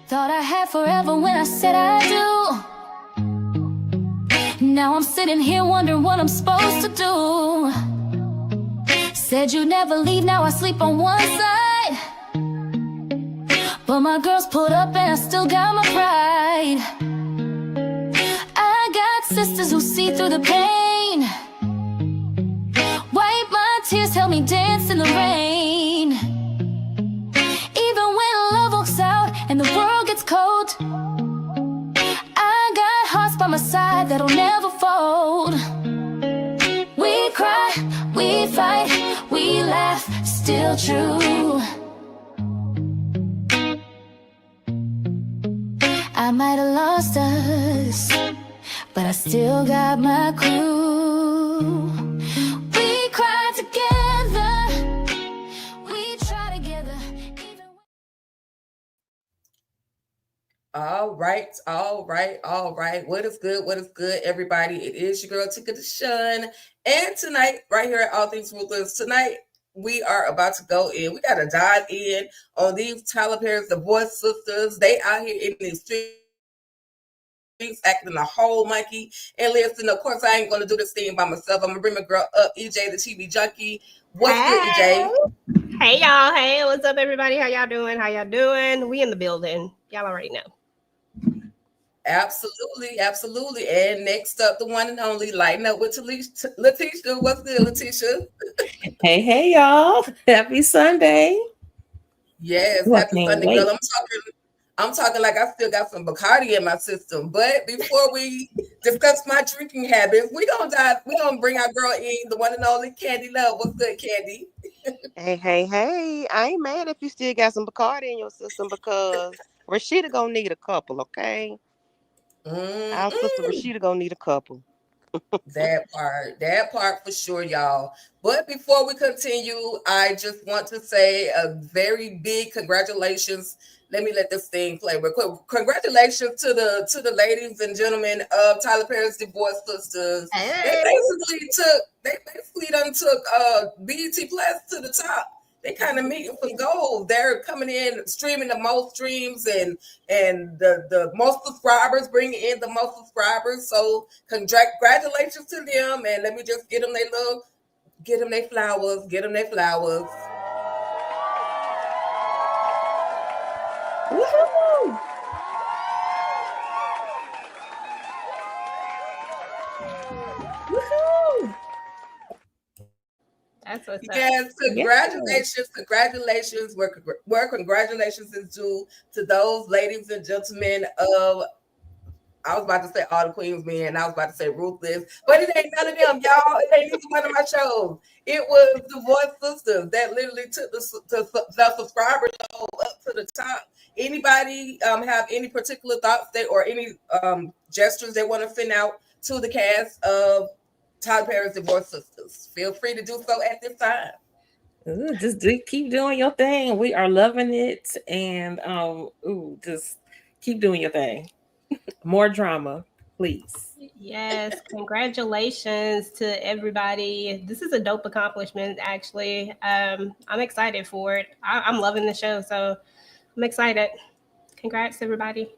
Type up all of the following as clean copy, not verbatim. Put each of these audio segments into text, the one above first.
Thought I had forever when I said I do. Now I'm sitting here wondering what I'm supposed to do. Said you'd never leave, now I sleep on one side. But my girls pulled up and I still got my pride. I got sisters who see through the pain. Wipe my tears, help me dance in the rain. Even when love walks out and the world gets cold, I got hearts by my side that'll never fold. We cry, we fight, we laugh, still true. I might have lost us, but I still got my crew. We cry together, we try together. All right. What is good, everybody? It is your girl, Tika the Shun. And tonight, right here at All Things Ruthless, tonight, we are about to go in. We got to dive in on these Tyler Perry's Divorced Sistas. They out here in these streets acting a whole monkey. And listen, of course, I ain't going to do this thing by myself. I'm going to bring my girl up, EJ the TV Junky. What's good, EJ? Hey, y'all. Hey, what's up, everybody? How y'all doing? We in the building. Y'all already know. Absolutely. And next up, the one and only, lighten up with Letitia. What's good, Letitia? Hey, y'all. Happy Sunday. Yes, happy Sunday, girl. I'm talking like I still got some Bacardi in my system. But before we discuss my drinking habits, we're gonna bring our girl in, the one and only Candy Love. What's good, Candy? Hey. I ain't mad if you still got some Bacardi in your system because Rashida gonna need a couple, okay? Our sister Rashida gonna need a couple. That part for sure, y'all. But before we continue, I just want to say a very big congratulations. Let me let this thing play real quick. Congratulations to the ladies and gentlemen of Tyler Perry's Divorced Sistas. Hey. They basically done took BET Plus to the top. They kind of meeting for gold. They're coming in, streaming the most streams and the most subscribers, bringing in the most subscribers. So congratulations to them. And let me just get them their flowers. Woohoo! Woohoo! That's what's up. Yes, congratulations. Where congratulations is due to those ladies and gentlemen of, I was about to say All the Queens Men, I was about to say Ruthless, but it ain't none of them, y'all. It ain't even one of my shows. It was Divorced Sistas that literally took the subscriber up to the top. Anybody have any particular thoughts or any gestures they want to send out to the cast of Tyler Perry's Divorced Sistas? Feel free to do so at this time. Just keep doing your thing. We are loving it, and just keep doing your thing. More drama, please. Yes, congratulations to everybody. This is a dope accomplishment, actually. I'm excited for it. I'm loving the show, so I'm excited. Congrats, everybody.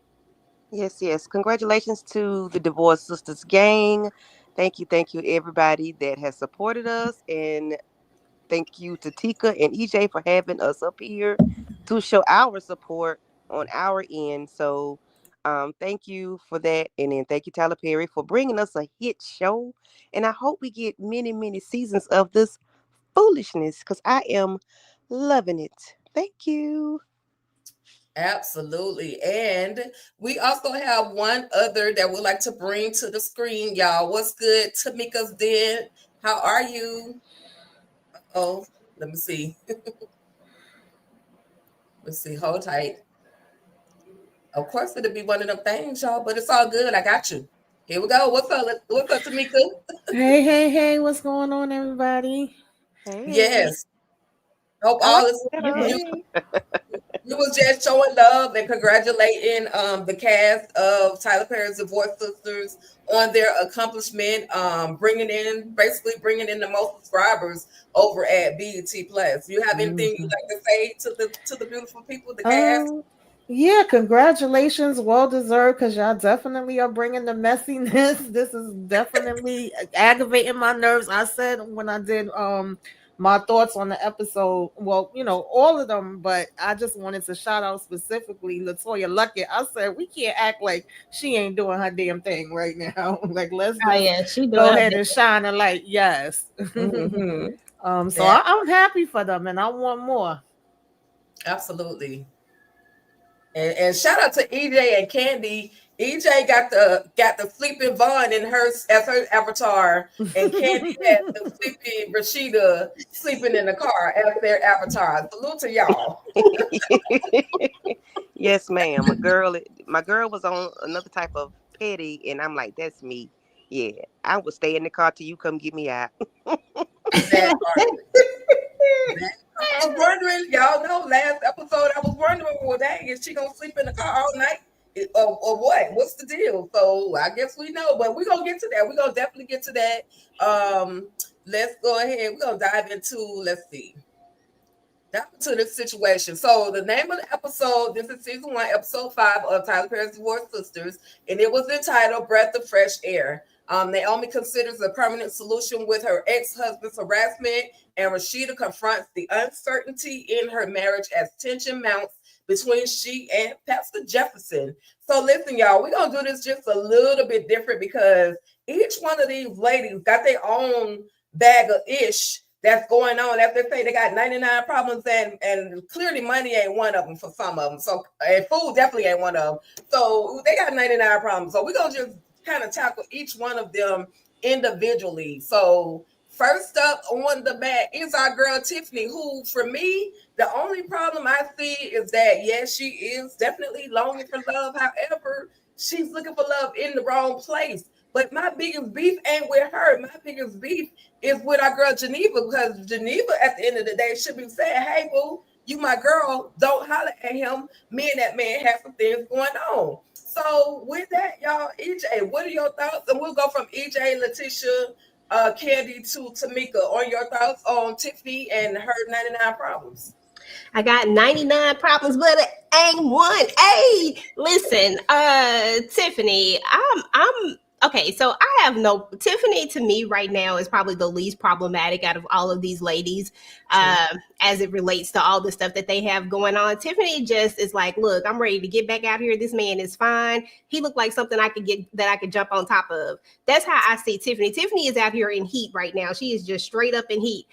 Yes. Congratulations to the Divorced Sistas gang. Thank you, everybody that has supported us, and thank you to Tika and EJ for having us up here to show our support on our end. So thank you for that. And then thank you, Tyler Perry, for bringing us a hit show. And I hope we get many, many seasons of this foolishness because I am loving it. Thank you. Absolutely. And we also have one other that we'd like to bring to the screen, y'all. What's good? Tamika's Den. How are you? Oh, let me see. Let's see. Hold tight. Of course, it'll be one of them things, y'all, but it's all good. I got you. Here we go. What's up, Tamika? Hey, what's going on, everybody? Hey. Yes. Hope all is we was just showing love and congratulating the cast of Tyler Perry's Divorced Sistas on their accomplishment, bringing in the most subscribers over at BET Plus. You have anything you'd like to say to the beautiful people, the cast? Yeah, congratulations, well deserved, because y'all definitely are bringing the messiness. This is definitely aggravating my nerves. I said when I did my thoughts on the episode, well, all of them, but I just wanted to shout out specifically Latoya Luckett. I said we can't act like she ain't doing her damn thing right now. Like, let's Oh just yeah, she go doing her ahead best. and shine a light. Yes. Mhm. So That I'm happy for them, and I want more. absolutely. And shout out to EJ and Candy. EJ got the flipping Vaughn in her as her avatar, and Candy had the flipping Rashida sleeping in the car as their avatar. Salute to y'all. Yes, ma'am. My girl was on another type of petty, and I'm like, that's me. Yeah, I will stay in the car till you come get me out. That part. I was wondering, y'all know, last episode I was wondering, well, dang, is she gonna sleep in the car all night? Or what? What's the deal? So I guess we know, but we're gonna get to that. We're gonna definitely get to that. Let's go ahead. We're gonna dive into, let's see. Dive into this situation. So the name of the episode, this is season 1, episode 5 of Tyler Perry's Divorced Sistas, and it was entitled Breath of Fresh Air. Naomi considers a permanent solution with her ex-husband's harassment, and Rashida confronts the uncertainty in her marriage as tension mounts between she and Pastor Jefferson. So listen, y'all, we're going to do this just a little bit different because each one of these ladies got their own bag of ish that's going on. As they say, they got 99 problems, and clearly money ain't one of them for some of them. So, and food definitely ain't one of them. So they got 99 problems. So we're going to just kind of tackle each one of them individually. So first up on the mat is our girl Tiffany, who for me, the only problem I see is that yes, she is definitely longing for love. However, she's looking for love in the wrong place. But my biggest beef ain't with her. My biggest beef is with our girl Geneva, because Geneva at the end of the day should be saying, hey boo, you my girl, don't holler at him. Me and that man have some things going on. So with that, y'all, EJ, what are your thoughts? And we'll go from EJ, Letitia, Candy to Tamika on your thoughts on Tiffany and her 99 problems. I got 99 problems, but it ain't one. Hey, listen, Tiffany, I'm okay. So I have no Tiffany to me right now is probably the least problematic out of all of these ladies, as it relates to all the stuff that they have going on. Tiffany just is like, look, I'm ready to get back out here. This man is fine. He looked like something I could jump on top of. That's how I see Tiffany. Tiffany is out here in heat right now. She is just straight up in heat.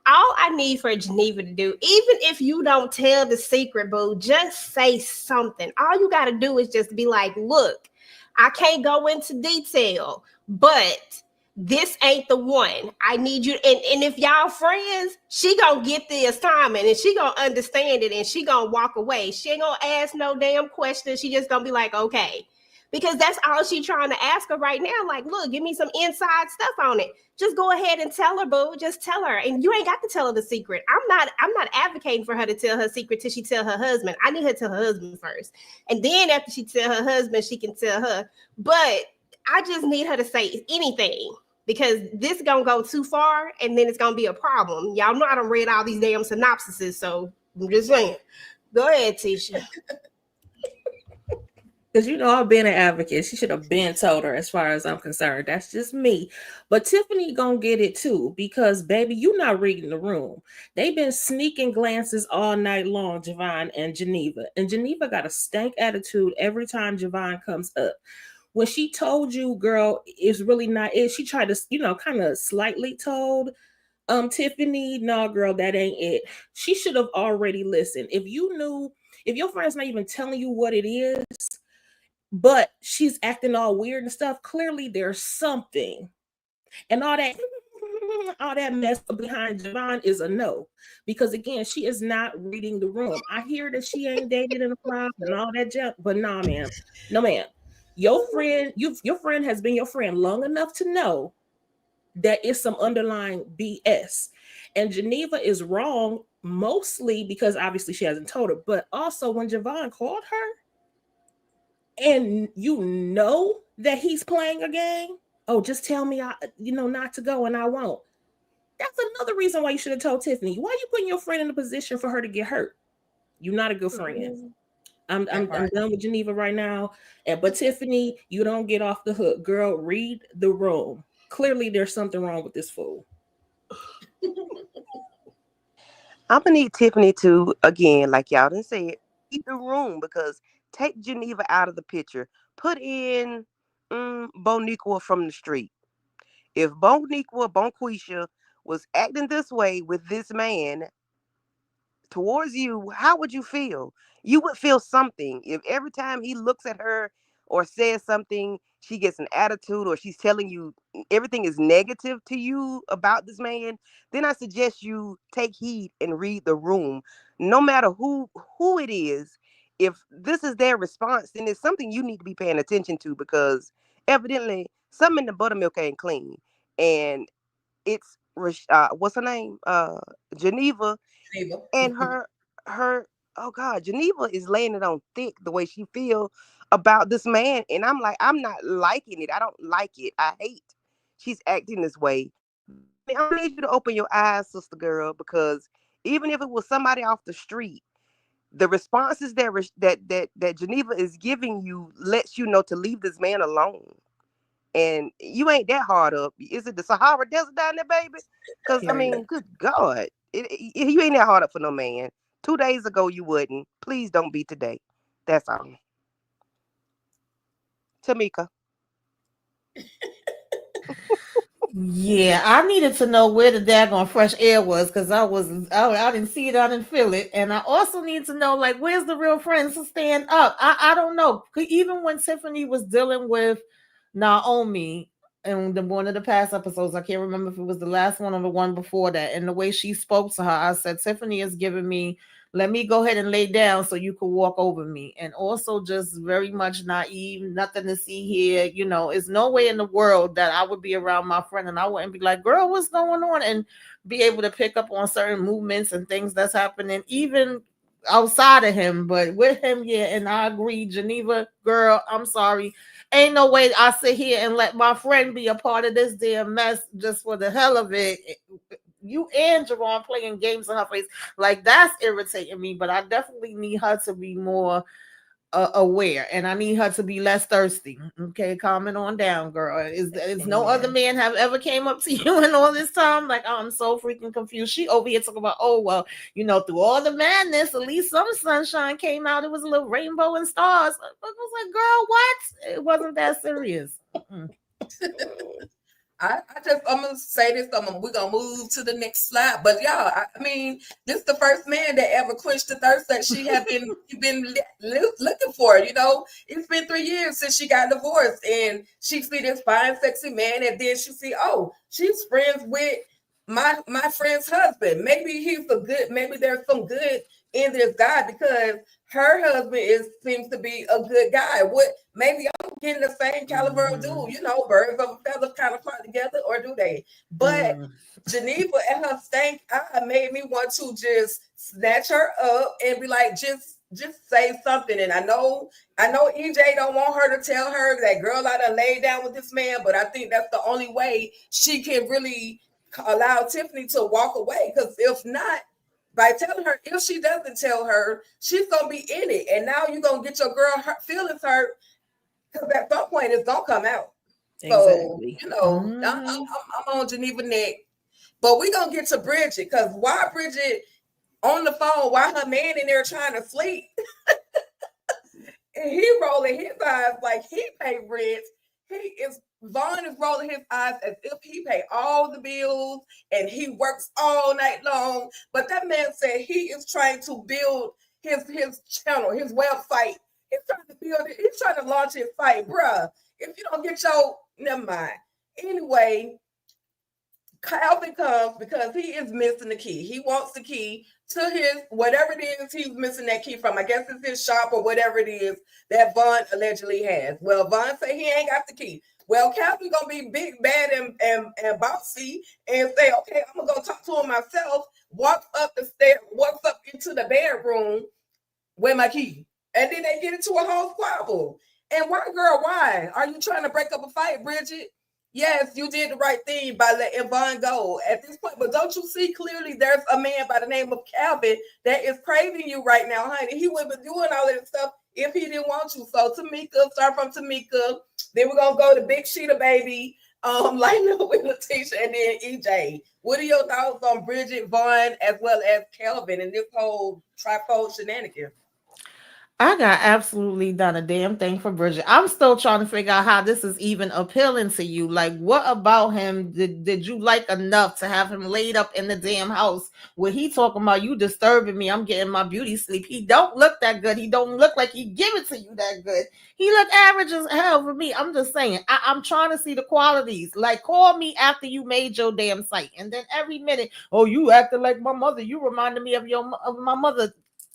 All I need for Geneva to do, even if you don't tell the secret, boo, just say something. All you got to do is just be like, look, I can't go into detail, but this ain't the one. I need you. And if y'all friends, she gonna get the assignment and she gonna understand it and she gonna walk away. She ain't gonna ask no damn questions. She just gonna be like, okay. Because that's all she trying to ask her right now. Like, look, give me some inside stuff on it. Just go ahead and tell her, boo. Just tell her. And you ain't got to tell her the secret. I'm not advocating for her to tell her secret till she tell her husband. I need her to tell her husband first. And then after she tell her husband, she can tell her. But I just need her to say anything, because this is gonna go too far and then it's gonna be a problem. Y'all know I done read all these damn synopsises, so I'm just saying. Go ahead, Tisha. Because I've been an advocate. She should have been told her, as far as I'm concerned. That's just me. But Tiffany gonna get it too, because baby, you not reading the room. They've been sneaking glances all night long, Javon and Geneva. And Geneva got a stank attitude every time Javon comes up. When she told you, girl, it's really not it. She tried to, kind of slightly told Tiffany, no, girl, that ain't it. She should have already listened. If your friend's not even telling you what it is, but she's acting all weird and stuff, clearly there's something. And all that mess behind Javon is a no. Because again, she is not reading the room. I hear that she ain't dated in a while and all that junk, but nah, ma'am. No, ma'am. Your friend has been your friend long enough to know that it's some underlying BS. And Geneva is wrong, mostly because obviously she hasn't told her, but also when Javon called her, and that he's playing a game. Oh, just tell me, not to go, and I won't. That's another reason why you should have told Tiffany. Why are you putting your friend in a position for her to get hurt? You're not a good friend. I'm done with Geneva right now. But Tiffany, you don't get off the hook. Girl, read the room. Clearly there's something wrong with this fool. I'm gonna need Tiffany to, again, like y'all done said, keep the room, because take Geneva out of the picture. Put in Boniqua from the street. If Bonquisha was acting this way with this man towards you, how would you feel? You would feel something. If every time he looks at her or says something, she gets an attitude, or she's telling you everything is negative to you about this man, then I suggest you take heed and read the room. No matter who it is, if this is their response, then it's something you need to be paying attention to, because evidently something in the buttermilk ain't clean. And it's what's her name? Geneva, Geneva. and her oh God, Geneva is laying it on thick the way she feel about this man. And I'm like, I'm not liking it. I don't like it. I hate she's acting this way. I need you to open your eyes, sister girl, because even if it was somebody off the street, the responses that Geneva is giving you lets you know to leave this man alone. And you ain't that hard up. Is it the Sahara Desert down there, baby? Because, I mean, good God. You ain't that hard up for no man. 2 days ago, you wouldn't. Please don't be today. That's all. Tamika. Yeah, I needed to know where the daggone fresh air was, because I didn't see it, I didn't feel it. And I also need to know, like, where's the real friends to stand up? I don't know. Even when Tiffany was dealing with Naomi in one of the past episodes, I can't remember if it was the last one or the one before that, and the way she spoke to her, I said, Tiffany is giving me, let me go ahead and lay down so you could walk over me. And also just very much naive, nothing to see here. You know, it's no way in the world that I would be around my friend and I wouldn't be like, girl, what's going on? And be able to pick up on certain movements and things that's happening, even outside of him. But with him, yeah, and I agree, Geneva, girl, I'm sorry. Ain't no way I sit here and let my friend be a part of this damn mess just for the hell of it. You and Jerron playing games in her face, like, that's irritating me. But I definitely need her to be more aware, and I need her to be less thirsty. Okay, calming on down, girl. Is no other man have ever came up to you in all this time? Like, I'm so freaking confused. She over here talking about, oh well, you know, through all the madness, at least some sunshine came out. It was a little rainbow and stars. I was like, girl, what? It wasn't that serious. I'm gonna say this. We're gonna move to the next slide. But y'all, I mean, this is the first man that ever quenched the thirst that she had been looking for. You know, it's been 3 years since she got divorced, and she see this fine, sexy man, and then she see, oh, she's friends with my friend's husband. Maybe he's a good. Maybe there's some good in this guy, because her husband seems to be a good guy. What, maybe I'm getting the same caliber of dude, you know, birds of a feather kind of fly together, or do they? But Geneva and her stank eye made me want to just snatch her up and be like, just say something. And I know EJ don't want her to tell her that, girl, I done laid down with this man, but I think that's the only way she can really allow Tiffany to walk away. Because if not, by telling her, if she doesn't tell her, she's gonna be in it, and now you're gonna get your girl feelings hurt, because at some point it's gonna come out. Exactly. So, you know, I'm on Geneva neck, but we're gonna get to Bridget, because why Bridget on the phone while her man in there trying to sleep, and he rolling his eyes like he paid rent. Vaughn is rolling his eyes as if he paid all the bills and he works all night long. But that man said he is trying to build his channel, his website. He's trying to build it. He's trying to launch his site, bruh. If you don't get never mind. Anyway, Calvin comes because he is missing the key. He wants the key to his, whatever it is he's missing that key from. I guess it's his shop or whatever it is that Vaughn allegedly has. Well, Vaughn say he ain't got the key. Well, Calvin gonna be big, bad, and bossy and say, okay, I'm gonna go talk to him myself. Walks up the stairs, walks up into the bedroom with my key. And then they get into a whole squabble. And why, girl, why? Are you trying to break up a fight, Bridget? Yes, you did the right thing by letting Vaughn go at this point. But don't you see clearly there's a man by the name of Calvin that is craving you right now, honey? He would be doing all of this stuff if he didn't want you. So Tamika, start from Tamika. Then we're gonna go to Big Sheeta Baby, lighten up with Letitia, and then EJ. What are your thoughts on Bridget, Vaughn, as well as Kelvin and this whole tripod shenanigan? I got absolutely done a damn thing for Bridget. I'm still trying to figure out how this is even appealing to you. Like, what about him did you like enough to have him laid up in the damn house where he talking about you disturbing me? I'm getting my beauty sleep. He don't look that good. He don't look like he give it to you that good. He look average as hell for me. I'm just saying. I'm trying to see the qualities. Like, call me after you made your damn site, and then every minute, oh, you acting like my mother. You reminded me of my mother.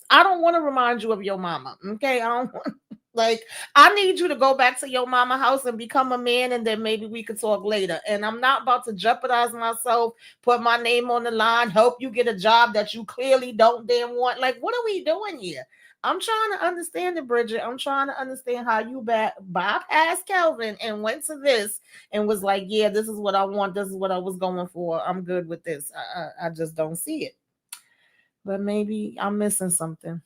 I don't want to remind you of your mama. Okay. I don't want, like, I need you to go back to your mama house and become a man, and then maybe we could talk later. And I'm not about to jeopardize myself, put my name on the line, help you get a job that you clearly don't damn want. Like, what are we doing here? I'm trying to understand it, Bridget. I'm trying to understand how you bypassed Kelvin and went to this and was like, yeah, this is what I want. This is what I was going for. I'm good with this. I just don't see it. But maybe I'm missing something.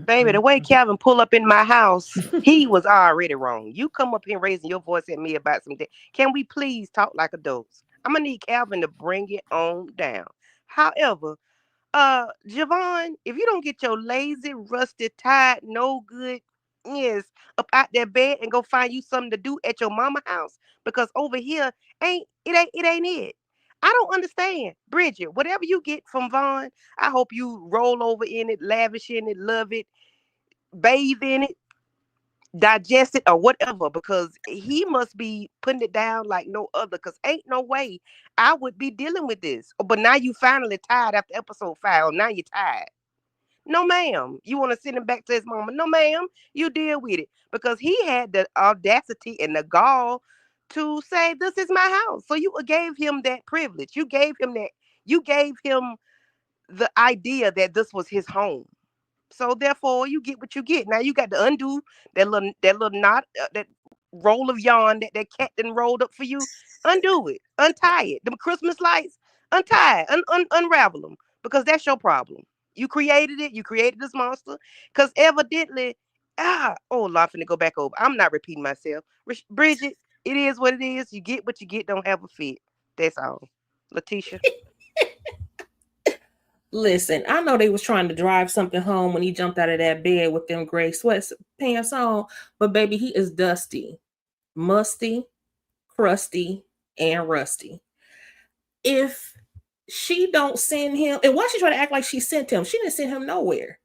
Baby, the way Calvin pull up in my house, he was already wrong. You come up here raising your voice at me about something. Can we please talk like adults? I'm gonna need Calvin to bring it on down. However, Javon, if you don't get your lazy, rusty, tired, no good up out that bed and go find you something to do at your mama house, because over here ain't it. I don't understand. Bridget, whatever you get from Vaughn, I hope you roll over in it, lavish in it, love it, bathe in it, digest it, or whatever, because he must be putting it down like no other, because ain't no way I would be dealing with this. But now you finally tired after episode 5. Now you're tired. No, ma'am. You want to send him back to his mama? No, ma'am. You deal with it, because he had the audacity and the gall to say, this is my house. So you gave him that privilege. You gave him the idea that this was his home. So therefore, you get what you get. Now you got to undo that little knot, that roll of yarn that cat then rolled up for you. Undo it, untie it. Them Christmas lights, untie it, unravel them, because that's your problem. You created it. You created this monster, because evidently, oh Lord, I'm finna go back over. I'm not repeating myself. Bridget, it is what it is. You get what you get. Don't have a fit. That's all. Letitia. Listen, I know they was trying to drive something home when he jumped out of that bed with them gray sweatpants on, but baby, he is dusty, musty, crusty, and rusty. If she don't send him, and why she try to act like she sent him? She didn't send him nowhere.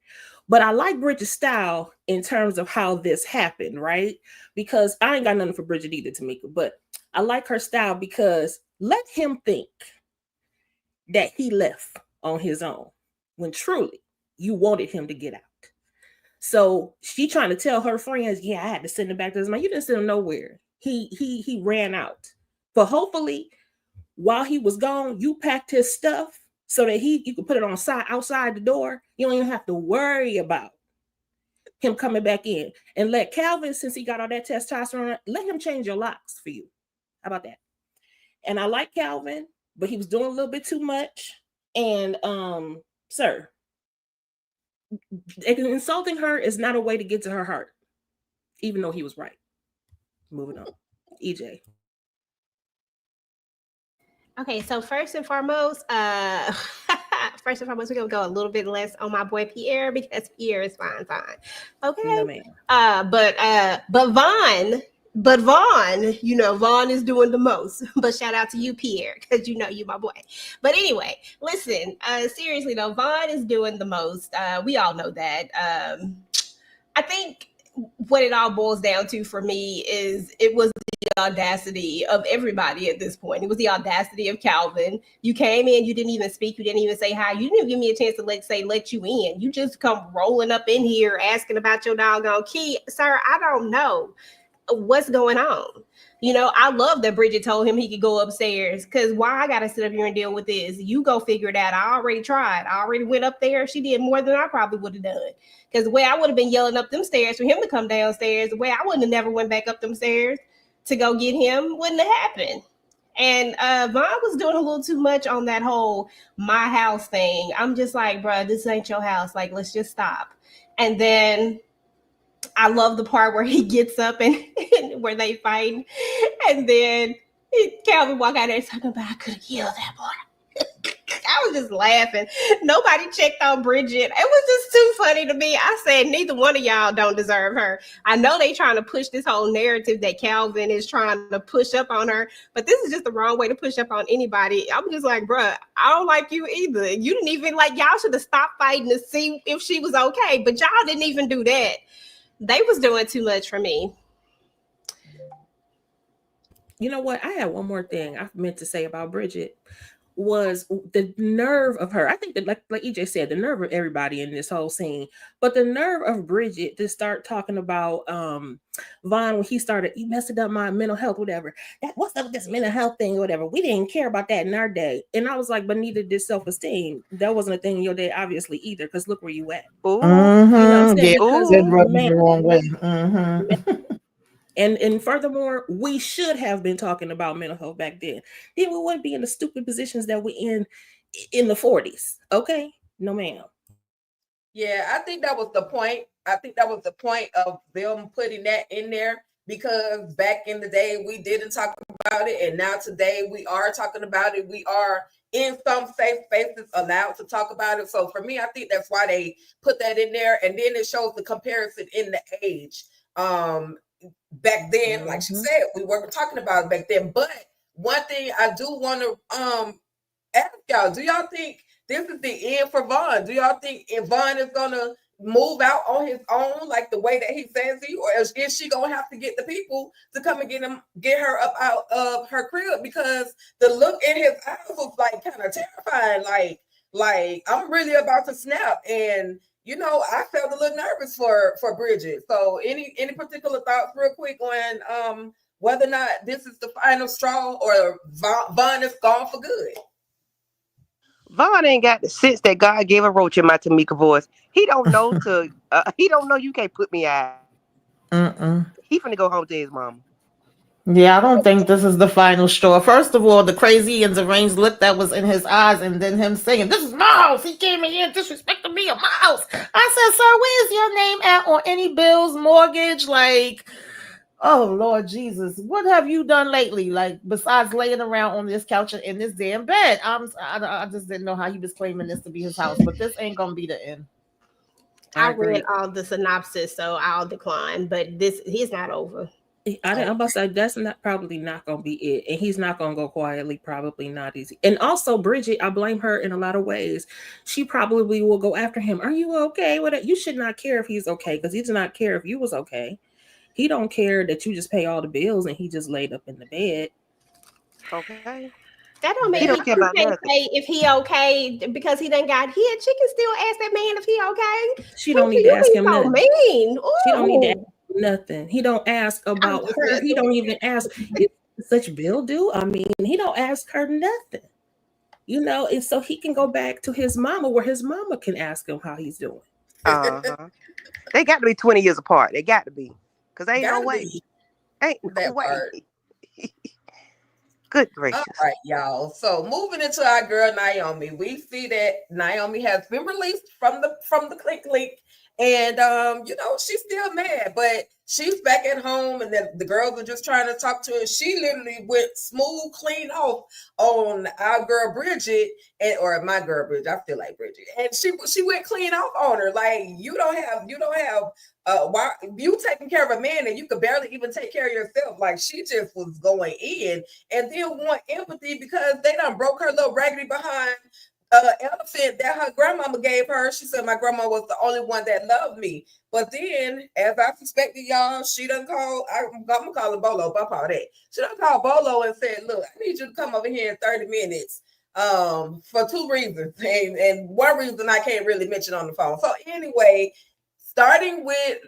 But I like Bridget's style in terms of how this happened, right? Because I ain't got nothing for Bridget either, Tamika, but I like her style, because let him think that he left on his own when truly you wanted him to get out. So she trying to tell her friends, yeah, I had to send him back to his mom. You didn't send him nowhere. He ran out. But hopefully, while he was gone, you packed his stuff so that you could put it on outside the door. You don't even have to worry about him coming back in. And let Calvin, since he got all that testosterone, let him change your locks for you. How about that? And I like Calvin, but he was doing a little bit too much. And sir, insulting her is not a way to get to her heart, even though he was right. Moving on. EJ. Okay, so first and foremost, we're gonna go a little bit less on my boy Pierre, because Pierre is fine. Okay. No, ma'am. But Vaughn, Vaughn is doing the most. But shout out to you, Pierre, because you my boy. But anyway, listen, seriously though, Vaughn is doing the most. We all know that. I think what it all boils down to for me is it was the audacity of everybody at this point. It was the audacity of Calvin. You came in, you didn't even speak, you didn't even say hi, you didn't even give me a chance to let you in. You just come rolling up in here asking about your doggone key. Sir, I don't know what's going on. I love that Bridget told him he could go upstairs, because why I gotta sit up here and deal with this? You go figure it out. I already tried. I already went up there. She did more than I probably would have done, because the way I would have been yelling up them stairs for him to come downstairs, the way I wouldn't have never went back up them stairs to go get him wouldn't have happened. And Vaughn was doing a little too much on that whole my house thing. I'm just like, bruh, this ain't your house. Like, let's just stop. And then I love the part where he gets up and where they fight. And then Calvin walk out there talking about, I could have killed that boy. I was just laughing. Nobody checked on Bridget. It was just too funny to me. I said, neither one of y'all don't deserve her. I know they trying to push this whole narrative that Calvin is trying to push up on her, but this is just the wrong way to push up on anybody. I'm just like, bruh, I don't like you either. You didn't even, like, y'all should have stopped fighting to see if she was okay, but y'all didn't even do that. They was doing too much for me. You know what? I had one more thing I meant to say about Bridget. Was the nerve of her. I think that, like EJ said, the nerve of everybody in this whole scene, but the nerve of Bridget to start talking about Vaughn when he started, you messed up my mental health, whatever. What's up with this mental health thing, whatever. We didn't care about that in our day. And I was like, but neither did self-esteem. That wasn't a thing in your day, obviously, either, because look where you at. Ooh. Mm-hmm. You know what I'm saying? Yeah, Because it rubbed me the wrong way. Mm-hmm. And furthermore, we should have been talking about mental health back then. Then we wouldn't be in the stupid positions that we're in the 40s. Okay? No, ma'am. Yeah, I think that was the point. I think that was the point of them putting that in there, because back in the day we didn't talk about it, and now today we are talking about it. We are in some safe spaces allowed to talk about it. So for me, I think that's why they put that in there, and then it shows the comparison in the age. Back then, like she said, we weren't talking about it back then. But one thing I do want to ask y'all, do y'all think this is the end for Vaughn? Do y'all think if Vaughn is gonna move out on his own, like the way that he says he, or is she gonna have to get the people to come and get her up out of her crib? Because the look in his eyes was like kind of terrifying. Like I'm really about to snap. And you know, I felt a little nervous for Bridget. So any particular thoughts real quick on whether or not this is the final straw or Vaughn is gone for good? Vaughn ain't got the sense that God gave a roach in my Tamika voice. He don't know he don't know you can't put me out. He finna go home to his mama. Yeah, I don't think this is the final straw. First of all, the crazy and deranged look that was in his eyes, and then him saying, "This is my house. He came in here disrespecting me at my house." I said, "Sir, where's your name at on any bills, mortgage?" Like, oh Lord Jesus, what have you done lately? Like, besides laying around on this couch in this damn bed? I just didn't know how he was claiming this to be his house, but this ain't gonna be the end. I read all the synopsis, so I'll decline. But he's not over. I'm about to say that's probably not going to be it, and he's not going to go quietly. Probably not easy. And also, Bridget, I blame her in a lot of ways. She probably will go after him. Are you okay with it? You should not care if he's okay, because he does not care if you was okay. He don't care that you just pay all the bills and he just laid up in the bed. Okay. That don't mean he can't say if he okay because he done got hit. She can still ask that man if he okay. She don't need to ask him nothing. Mean. She don't need to ask nothing. He don't ask about her. He don't even ask if such bill due. I mean, he don't ask her nothing. You know, and so he can go back to his mama where his mama can ask him how he's doing. They got to be 20 years apart. They got to be. Because ain't no way. Ain't no way. Good gracious. All right, y'all. So moving into our girl Naomi, we see that Naomi has been released from the click, and you know, she's still mad, but she's back at home, and the girls are just trying to talk to her. She literally went smooth, clean off on our girl Bridget, or my girl Bridget. I feel like Bridget, and she went clean off on her. Like you don't have why you taking care of a man and you could barely even take care of yourself. Like she just was going in, and then want empathy because they done broke her little raggedy behind elephant that her grandmama gave her. She said my grandma was the only one that loved me. But then, as I suspected, y'all, she done called. I'm gonna call her Bolo. Papa, that she done called Bolo and said, "Look, I need you to come over here in 30 minutes." For two reasons, and one reason I can't really mention on the phone. So anyway, starting with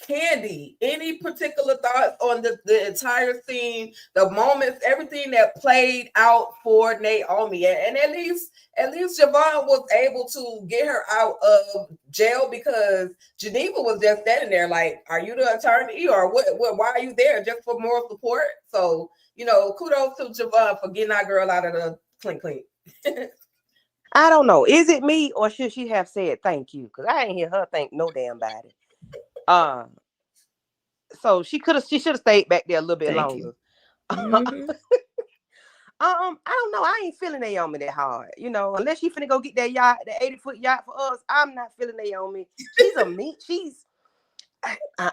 Candy, any particular thoughts on the entire scene, the moments, everything that played out for Naomi? And at least Javon was able to get her out of jail, because Geneva was just standing there like, are you the attorney, or what why are you there? Just for moral support? So, kudos to Javon for getting that girl out of the clink. I don't know. Is it me, or should she have said thank you? Because I ain't hear her thank no damn body. So she should have stayed back there a little bit longer. Mm-hmm. I don't know. I ain't feeling Naomi that hard. Unless she finna go get that yacht, that 80-foot yacht for us. I'm not feeling Naomi. She's a mean.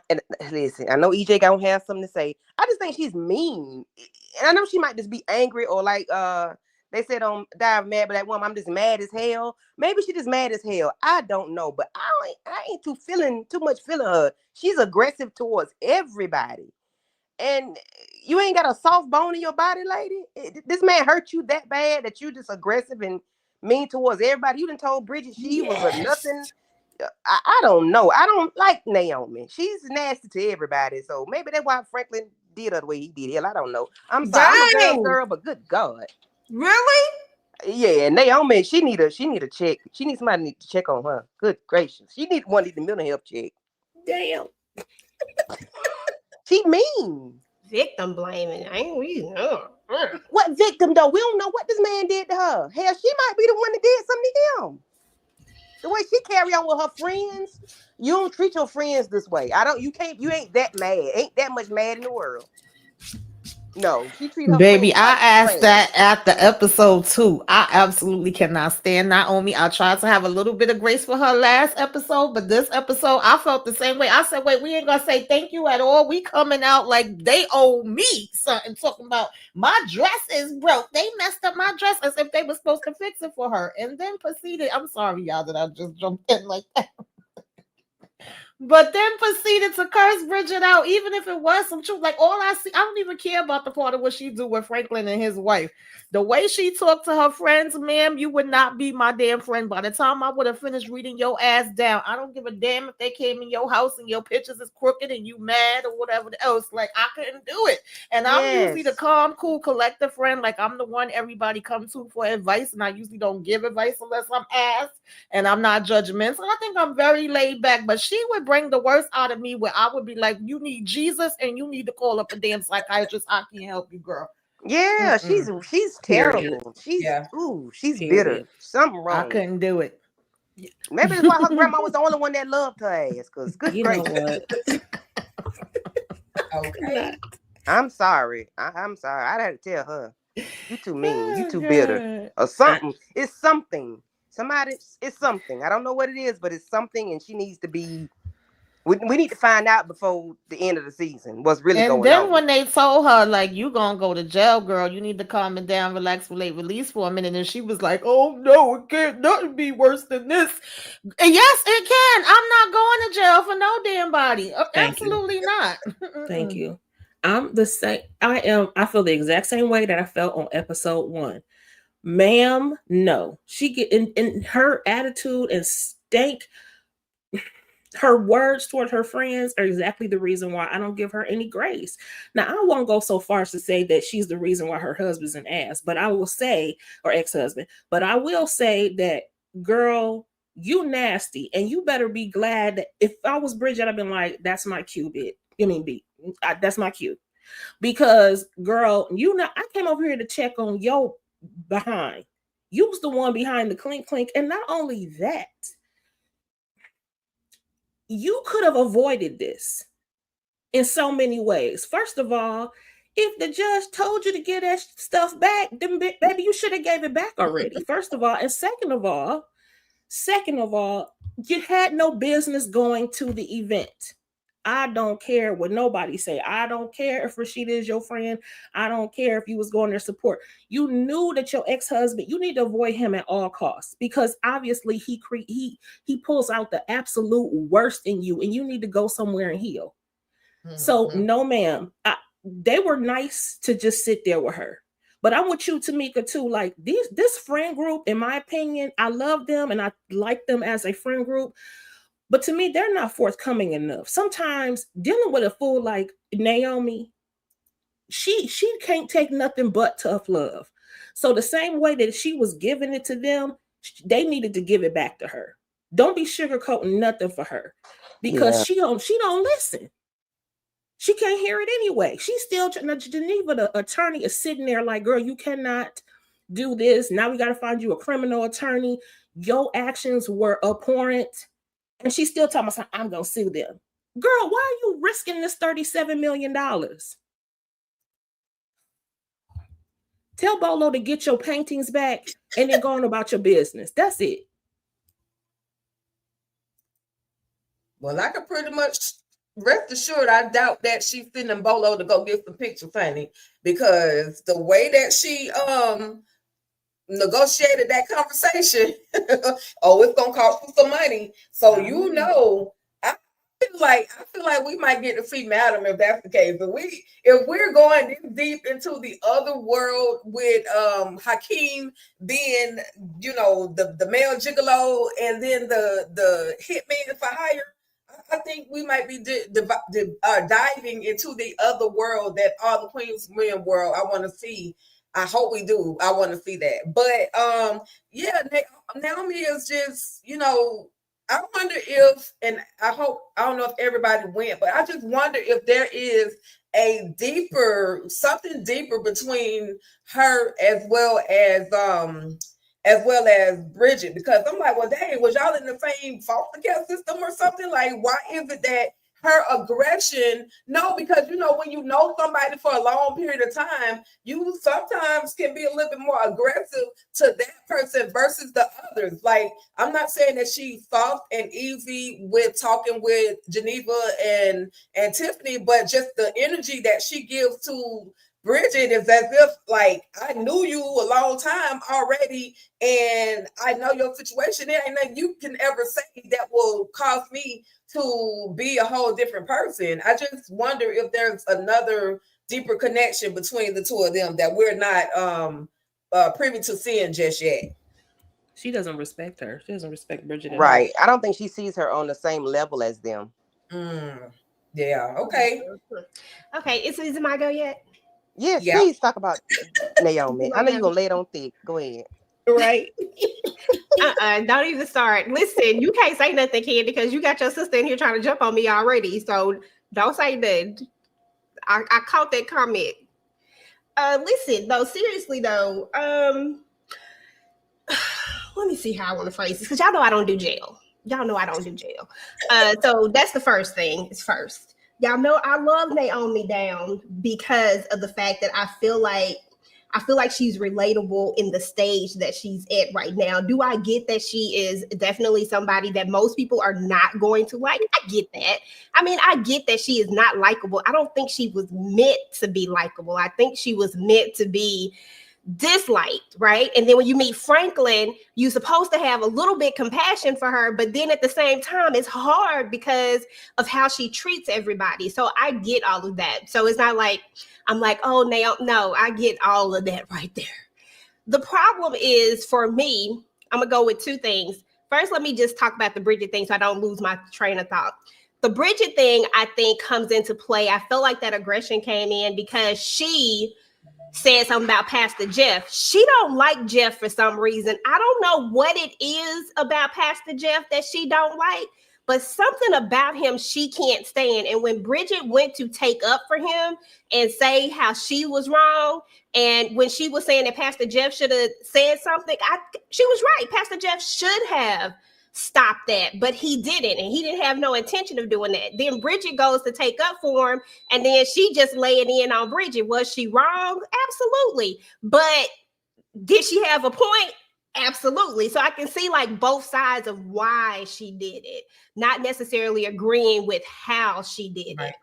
And listen, I know EJ gonna have something to say. I just think she's mean, and I know she might just be angry, or like they said on Dive Mad But That Woman, I'm just mad as hell. Maybe she just mad as hell. I don't know, but I ain't too much feeling her. She's aggressive towards everybody, and you ain't got a soft bone in your body, lady. This man hurt you that bad that you just aggressive and mean towards everybody. You done told Bridget she was a nothing. I don't know. I don't like Naomi. She's nasty to everybody. So maybe that's why Franklin did her the way he did. Hell, I don't know. I'm sorry. I'm a girl, but good God. Really? Yeah, Naomi, she need a check. She needs somebody to check on her. Good gracious. She need one of the mental health check. Damn. She mean. Victim blaming. Ain't we? What victim though? We don't know what this man did to her. Hell, she might be the one that did something to him. The way she carry on with her friends, you don't treat your friends this way. You ain't that mad. Ain't that much mad in the world. No, she treat her Baby, friends I like asked friends. that at the episode 2. I absolutely cannot stand Naomi. I tried to have a little bit of grace for her last episode, but this episode, I felt the same way. I said, wait, we ain't gonna say thank you at all. We coming out like they owe me something, talking about my dress is broke. They messed up my dress as if they were supposed to fix it for her. And then proceeded, I'm sorry, y'all, that I just jumped in like that. But then proceeded to curse Bridget out, even if it was some truth. Like, all I see, I don't even care about the part of what she do with Franklin and his wife. The way she talked to her friends, ma'am, you would not be my damn friend. By the time I would have finished reading your ass down, I don't give a damn if they came in your house and your pictures is crooked and you mad or whatever else. Like, I couldn't do it. And I'm usually the calm, cool, collective friend. Like, I'm the one everybody comes to for advice, and I usually don't give advice unless I'm asked, and I'm not judgmental. I think I'm very laid back, but she would bring the worst out of me, where I would be like, you need Jesus and you need to call up a damn psychiatrist. I can't help you, girl. Yeah, she's terrible. She's Period. bitter. Something wrong. I couldn't do it. Maybe that's why her grandma was the only one that loved her ass. Because good You gracious. know what? Okay. I'm sorry. I'm sorry. I had to tell her, you too mean. You too bitter. Or something. It's something. It's something. I don't know what it is, but it's something, and she needs to be. We need to find out before the end of the season what's really going on. And then when they told her, like, you gonna go to jail, girl, you need to calm it down, relax, release for a minute. And she was like, oh no, it can't nothing be worse than this. And yes, it can. I'm not going to jail for no damn body. Absolutely not. Thank you. I'm the same. I feel the exact same way that I felt on episode 1. Ma'am, no. She get in her attitude and stank. Her words toward her friends are exactly the reason why I don't give her any grace. Now, I won't go so far as to say that she's the reason why her husband's an ass, but I will say, or ex-husband, but I will say that, girl, you nasty, and you better be glad that if I was Bridget, I'd been like, that's my cue, bitch. That's my cue. Because, girl, I came over here to check on your behind. You was the one behind the clink, and not only that, you could have avoided this in so many ways. First of all, if the judge told you to get that stuff back, then baby, you should have gave it back already. First of all, and second of all, you had no business going to the event. I don't care what nobody say. I don't care if Rashida is your friend. I don't care if you was going there support. You knew that your ex-husband, you need to avoid him at all costs, because obviously he pulls out the absolute worst in you, and you need to go somewhere and heal. Mm-hmm. So no, ma'am. They were nice to just sit there with her. But I'm with you, Tamika, too. Like this friend group, in my opinion, I love them and I like them as a friend group. But to me, they're not forthcoming enough. Sometimes dealing with a fool like Naomi, she can't take nothing but tough love. So the same way that she was giving it to them, they needed to give it back to her. Don't be sugarcoating nothing for her, because she don't listen. She can't hear it anyway. She's still Geneva, the attorney, is sitting there like, girl, you cannot do this. Now we got to find you a criminal attorney. Your actions were abhorrent. And she's still talking about, I'm going to sue them. Girl, why are you risking this $37 million? Tell Bolo to get your paintings back and then go on about your business. That's it. Well, I can pretty much rest assured, I doubt that she's sending Bolo to go get some pictures, honey, because the way that she negotiated that conversation, oh, it's gonna cost you some money. So you know, I feel like we might get to see Madam if that's the case. But if we're going this deep into the other world with Hakeem being, you know, the male gigolo and then the hitman for hire, I think we might be diving into the other world that all the Queens men world. I want to see. I hope we do. I want to see that. But yeah, Naomi is just, you know, I wonder if, and I don't know if everybody went, but I just wonder if there is something deeper between her as well as Bridget, because I'm like, well, dang, was y'all in the same foster care system or something? Like, why is it that her aggression? No, because you know, when you know somebody for a long period of time, you sometimes can be a little bit more aggressive to that person versus the others. Like, I'm not saying that she's soft and easy with talking with Geneva and Tiffany, but just the energy that she gives to Bridget is as if, like, I knew you a long time already, and I know your situation. There ain't nothing you can ever say that will cause me to be a whole different person. I just wonder if there's another deeper connection between the two of them that we're not privy to seeing just yet. She doesn't respect her. She doesn't respect Bridget at Right. all. I don't think she sees her on the same level as them. Yeah. Okay. Okay. Is it my go yet? Yes, yeah. Please talk about Naomi. I know you're going to lay it on thick. Go ahead. Right. Don't even start. Listen, you can't say nothing, kid, because you got your sister in here trying to jump on me already. So don't say that. I caught that comment. Listen, though, seriously, though, let me see how I want to phrase this, because y'all know I don't do jail. So that's the first thing. It's first. Y'all know I love Naomi down because of the fact that I feel like she's relatable in the stage that she's at right now. Do I get that she is definitely somebody that most people are not going to like? I get that. I mean, I get that she is not likable. I don't think she was meant to be likable. I think she was meant to be disliked, right? And then when you meet Franklin, you're supposed to have a little bit compassion for her, but then at the same time, it's hard because of how she treats everybody. So I get all of that. So it's not like I'm like, oh, no, I get all of that right there. The problem is, for me, I'm gonna go with two things. First, let me just talk about the Bridget thing so I don't lose my train of thought. The Bridget thing, I think, comes into play. I feel like that aggression came in because she said something about Pastor Jeff. She don't like Jeff for some reason. I don't know what it is about Pastor Jeff that she don't like, but something about him she can't stand. And when Bridget went to take up for him and say how she was wrong, and when she was saying that Pastor Jeff should have said something, she was right. Pastor Jeff should have stopped that, but he didn't, and he didn't have no intention of doing that. Then Bridget goes to take up for him, and then she just laying in on Bridget. Was she wrong? Absolutely. But did she have a point? Absolutely. So I can see like both sides of why she did it, not necessarily agreeing with how she did it.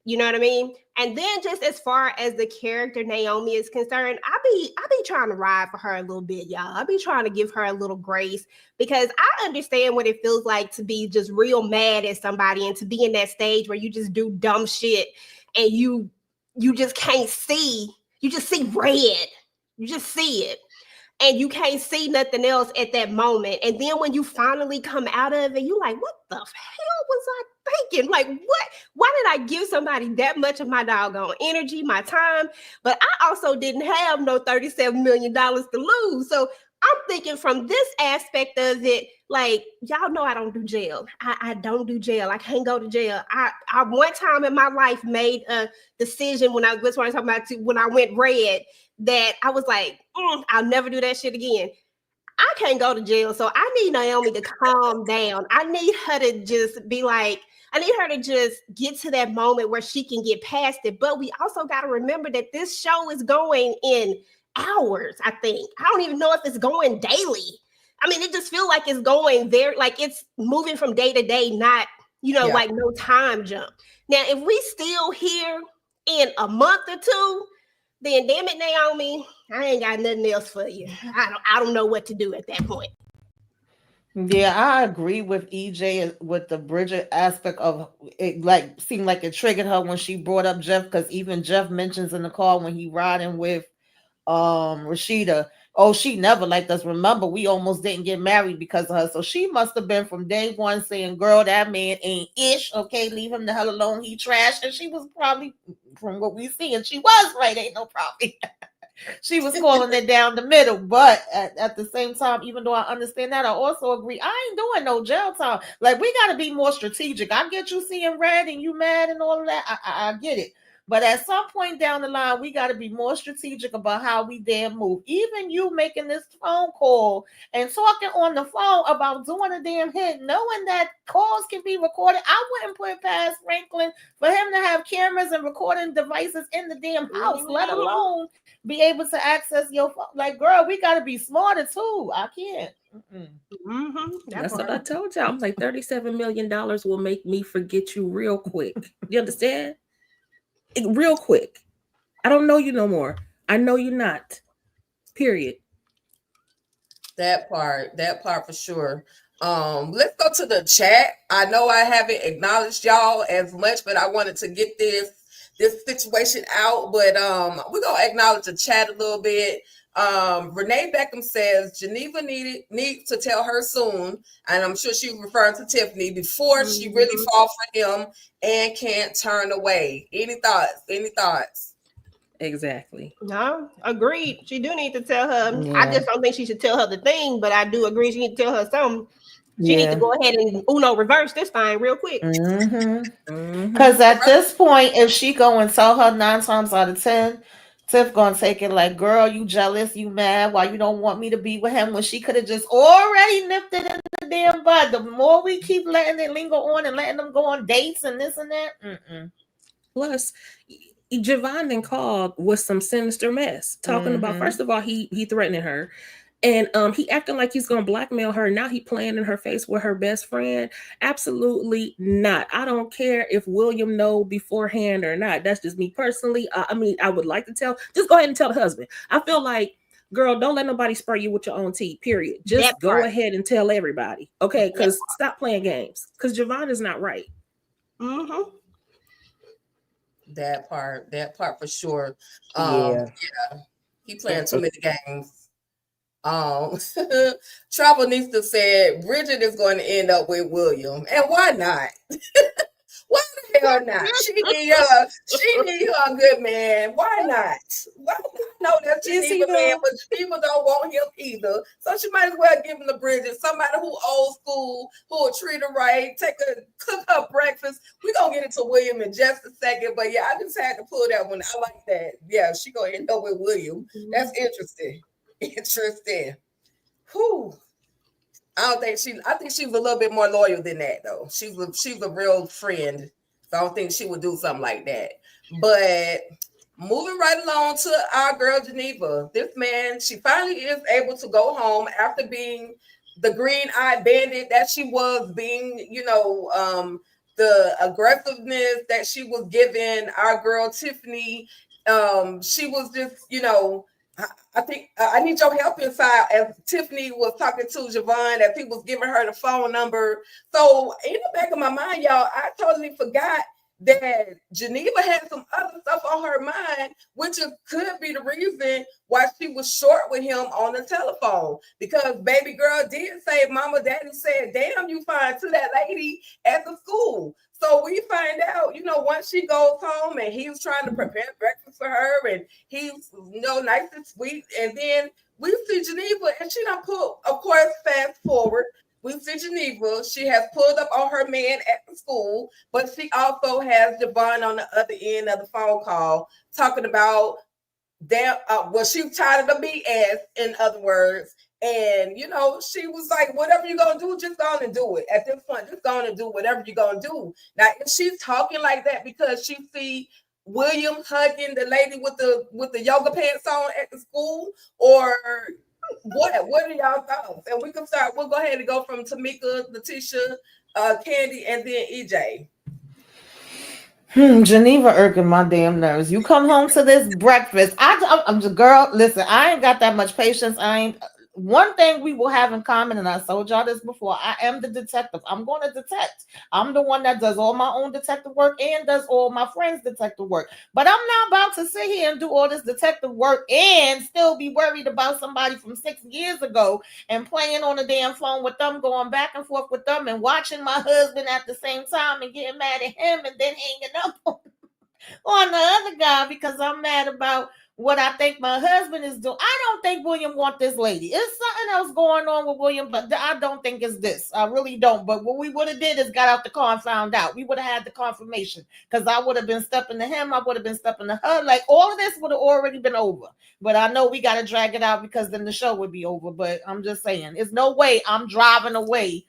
You know what I mean? And then just as far as the character Naomi is concerned, I be trying to ride for her a little bit, y'all. I be trying to give her a little grace, because I understand what it feels like to be just real mad at somebody and to be in that stage where you just do dumb shit and you just can't see. You just see red. You just see it. and you can't see nothing else at that moment. And then when you finally come out of it, you like, what the hell was I thinking? Like, what? Why did I give somebody that much of my doggone energy, my time? But I also didn't have no $37 million to lose. So I'm thinking from this aspect of it, like, y'all know I don't do jail. I don't do jail. I can't go to jail. I one time in my life made a decision when I was talking about when I went red, that I was like, I'll never do that shit again. I can't go to jail. So I need Naomi to calm down. I need her to just be like, I need her to just get to that moment where she can get past it. But we also got to remember that this show is going in hours, I think. I don't even know if it's going daily. I mean, it just feels like it's going there, like it's moving from day to day, not, like no time jump. Now, if we still here in a month or two, then damn it, Naomi, I ain't got nothing else for you. I don't know what to do at that point. Yeah, I agree with EJ with the Bridget aspect of it. Like, seemed like it triggered her when she brought up Jeff, because even Jeff mentions in the call when he riding with Rashida, oh, she never liked us. Remember, we almost didn't get married because of her. So she must have been from day one saying, girl, that man ain't ish. Okay, leave him the hell alone. He trash. And she was probably, from what we see, and she was right, ain't no problem. She was calling it down the middle. But at the same time, even though I understand that, I also agree, I ain't doing no jail time. Like, we got to be more strategic. I get you seeing red and you mad and all of that. I get it. But at some point down the line, we got to be more strategic about how we damn move. Even you making this phone call and talking on the phone about doing a damn hit, knowing that calls can be recorded. I wouldn't put past Franklin for him to have cameras and recording devices in the damn house, let alone be able to access your phone. Like, girl, we got to be smarter too. I can't. That's what I told y'all. I'm like, $37 million will make me forget you real quick. You understand? Real quick. I don't know you no more. I know you not. Period. That part for sure. Let's go to the chat. I know I haven't acknowledged y'all as much, but I wanted to get this situation out. But we're gonna acknowledge the chat a little bit. Renee Beckham says Geneva needs to tell her soon, and I'm sure she's referring to Tiffany, before she really fall for him and can't turn away. Any thoughts? Exactly. No, agreed. She do need to tell her. Yeah. I just don't think she should tell her the thing, but I do agree she need to tell her something. She need to go ahead and reverse this thing real quick. Because at this point, if she go and tell her 9 times out of 10, Tiff gonna take it like, girl, you jealous, you mad, why you don't want me to be with him, when she could have just already nipped it in the damn bud. The more we keep letting it linger on and letting them go on dates and this and that. Plus, Javon then called with some sinister mess, talking about, first of all, he threatening her, and he acting like he's gonna blackmail her. Now he playing in her face with her best friend. Absolutely not. I don't care if William know beforehand or not. That's just me personally. I mean, I would like to just go ahead and tell the husband. I feel like, girl, don't let nobody spur you with your own tea, period. Just go ahead and tell everybody, okay? Because stop playing games, because Javon is not right. That part for sure. He playing too many games. Travelnista said Bridget is going to end up with William, and why not? Why the hell not? She need her a good man. Why not? Why not? No, that's Geneva man, but Geneva don't want him either. So she might as well give him to Bridget, somebody who old school, who will treat her right, cook her breakfast. We're gonna get into William in just a second, but yeah, I just had to pull that one. I like that. Yeah, she gonna end up with William. That's interesting. Whew. I think she's a little bit more loyal than that, though. She's a real friend. So I don't think she would do something like that. But moving right along to our girl Geneva. This man, she finally is able to go home after being the green-eyed bandit that she was, being, the aggressiveness that she was giving our girl Tiffany. She was just, I think I need your help inside, as Tiffany was talking to Javon, as he was giving her the phone number. So in the back of my mind, y'all, I totally forgot that Geneva had some other stuff on her mind, which could be the reason why she was short with him on the telephone. Because baby girl did say, Mama, Daddy said, damn, you fine to that lady at the school. So we find out, once she goes home and he was trying to prepare breakfast for her and he's, nice and sweet. And then we see Geneva and she done pull, of course, fast forward. We see Geneva. She has pulled up on her man at the school, but she also has Javon on the other end of the phone call talking about she was tired of the BS, in other words. And, she was like, whatever you're going to do, just go on and do it. At this point, just go on and do whatever you're going to do. Now, if she's talking like that because she see William hugging the lady with the yoga pants on at the school, or what are y'all thoughts? And we'll go ahead and go from Tamika, Letitia, Candy, and then EJ. Geneva irking my damn nerves. You come home to this breakfast. I'm just, girl, listen, I ain't got that much patience. One thing we will have in common, and I told y'all this before, I am the detective. I'm going to detect. I'm the one that does all my own detective work and does all my friends' detective work. But I'm not about to sit here and do all this detective work and still be worried about somebody from 6 years ago and playing on the damn phone with them, going back and forth with them and watching my husband at the same time and getting mad at him and then hanging up on the other guy because I'm mad about what I think my husband is doing. I don't think William wants this lady. It's something else going on with William, but I don't think it's this. I really don't. But what we would have did is got out the car and found out. We would have had the confirmation because I would have been stepping to him. I would have been stepping to her. Like all of this would have already been over. But I know we got to drag it out because then the show would be over. But I'm just saying, there's no way I'm driving away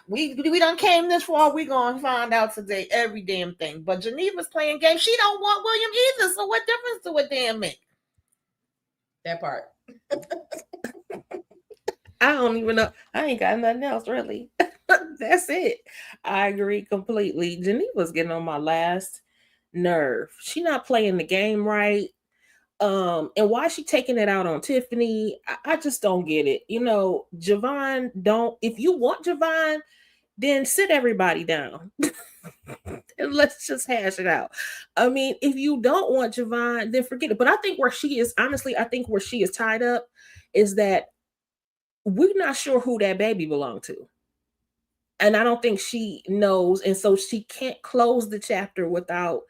we done came this far. We gonna find out today every damn thing. But Geneva's playing games. She don't want William either. So what difference do it damn make? That part. I don't even know. I ain't got nothing else really. That's it. I agree completely. Geneva's getting on my last nerve. She not playing the game right. And why is she taking it out on Tiffany? I just don't get it. Javon if you want Javon, then sit everybody down. And let's just hash it out. I mean, if you don't want Javon, then forget it. But I think where she is tied up is that we're not sure who that baby belonged to. And I don't think she knows. And so she can't close the chapter without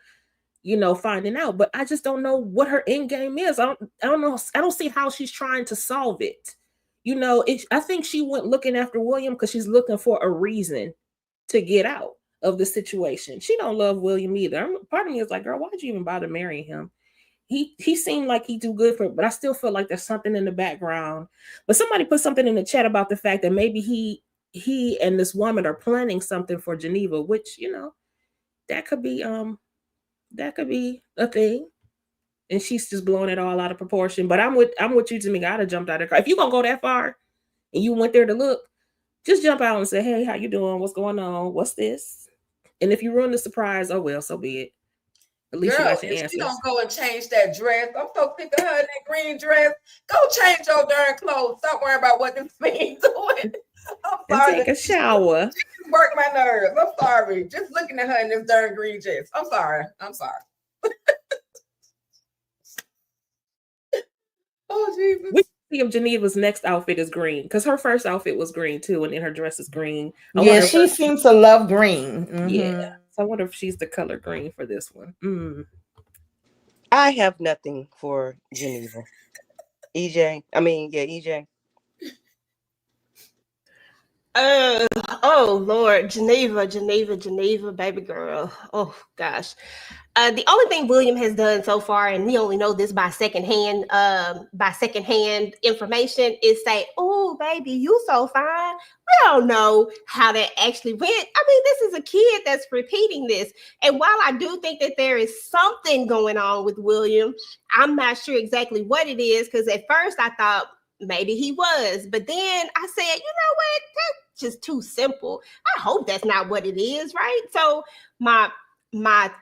finding out. But I just don't know what her end game is. I don't know. I don't see how she's trying to solve it. I think she went looking after William because she's looking for a reason to get out of the situation. She don't love William either. Part of me is like, girl, why'd you even bother marrying him? He seemed like he do good for it, but I still feel like there's something in the background. But somebody put something in the chat about the fact that maybe he and this woman are planning something for Geneva, which, that could be a thing. And she's just blowing it all out of proportion. But I'm with you, Tamika. I'd have jumped out of the car. If you're gonna go that far and you went there to look, just jump out and say, hey, how you doing? What's going on? What's this? And if you ruin the surprise, oh well, so be it. At least Girl, you got your if answers. she don't go and change that dress, I'm so sick of her in that green dress. Go change your darn clothes. Stop worrying about what this means doing. I'm sorry. And take a shower. She work my nerves. I'm sorry. Just looking at her in this darn green dress. I'm sorry. Oh, Jesus. We see if Geneva's next outfit is green, because her first outfit was green too, and then her dress is green. She seems to love green. Mm-hmm. Yeah. So I wonder if she's the color green for this one. I have nothing for Geneva. EJ. Oh Lord, Geneva, baby girl. Oh gosh. The only thing William has done so far, and we only know this by secondhand information, is say, "Oh, baby, you so fine." We don't know how that actually went. I mean, this is a kid that's repeating this. And while I do think that there is something going on with William, I'm not sure exactly what it is, because at first I thought maybe he was, but then I said, you know what? That's just too simple. I hope that's not what it is, right? So my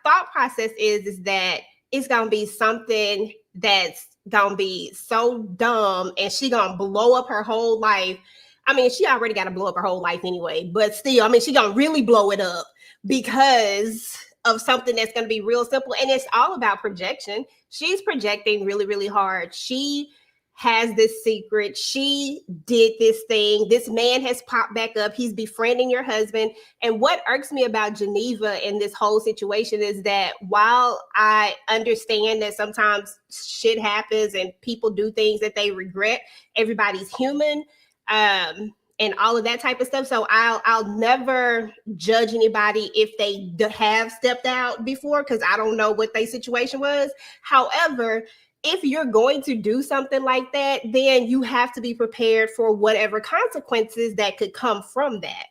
thought process is that it's gonna be something that's gonna be so dumb, and she gonna blow up her whole life. I mean, she already got to blow up her whole life anyway, but still, I mean, she gonna really blow it up because of something that's going to be real simple. And it's all about projection. She's projecting really, really hard. She has this secret. She did this thing. This man has popped back up. He's befriending your husband. And what irks me about Geneva in this whole situation is that while I understand that sometimes shit happens and people do things that they regret, everybody's human. And all of that type of stuff. So I'll never judge anybody if they have stepped out before, because I don't know what their situation was. However, if you're going to do something like that, then you have to be prepared for whatever consequences that could come from that.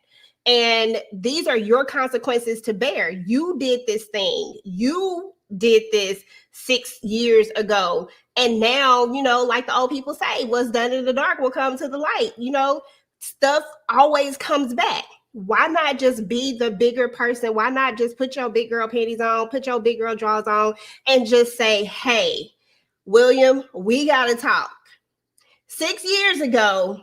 And these are your consequences to bear. You did this thing. You did this 6 years ago. And now, you know, like the old people say, what's done in the dark will come to the light. You know, stuff always comes back. Why not just be the bigger person? Why not just put your big girl panties on, put your big girl drawers on, and just say, hey, William, we got to talk. 6 years ago,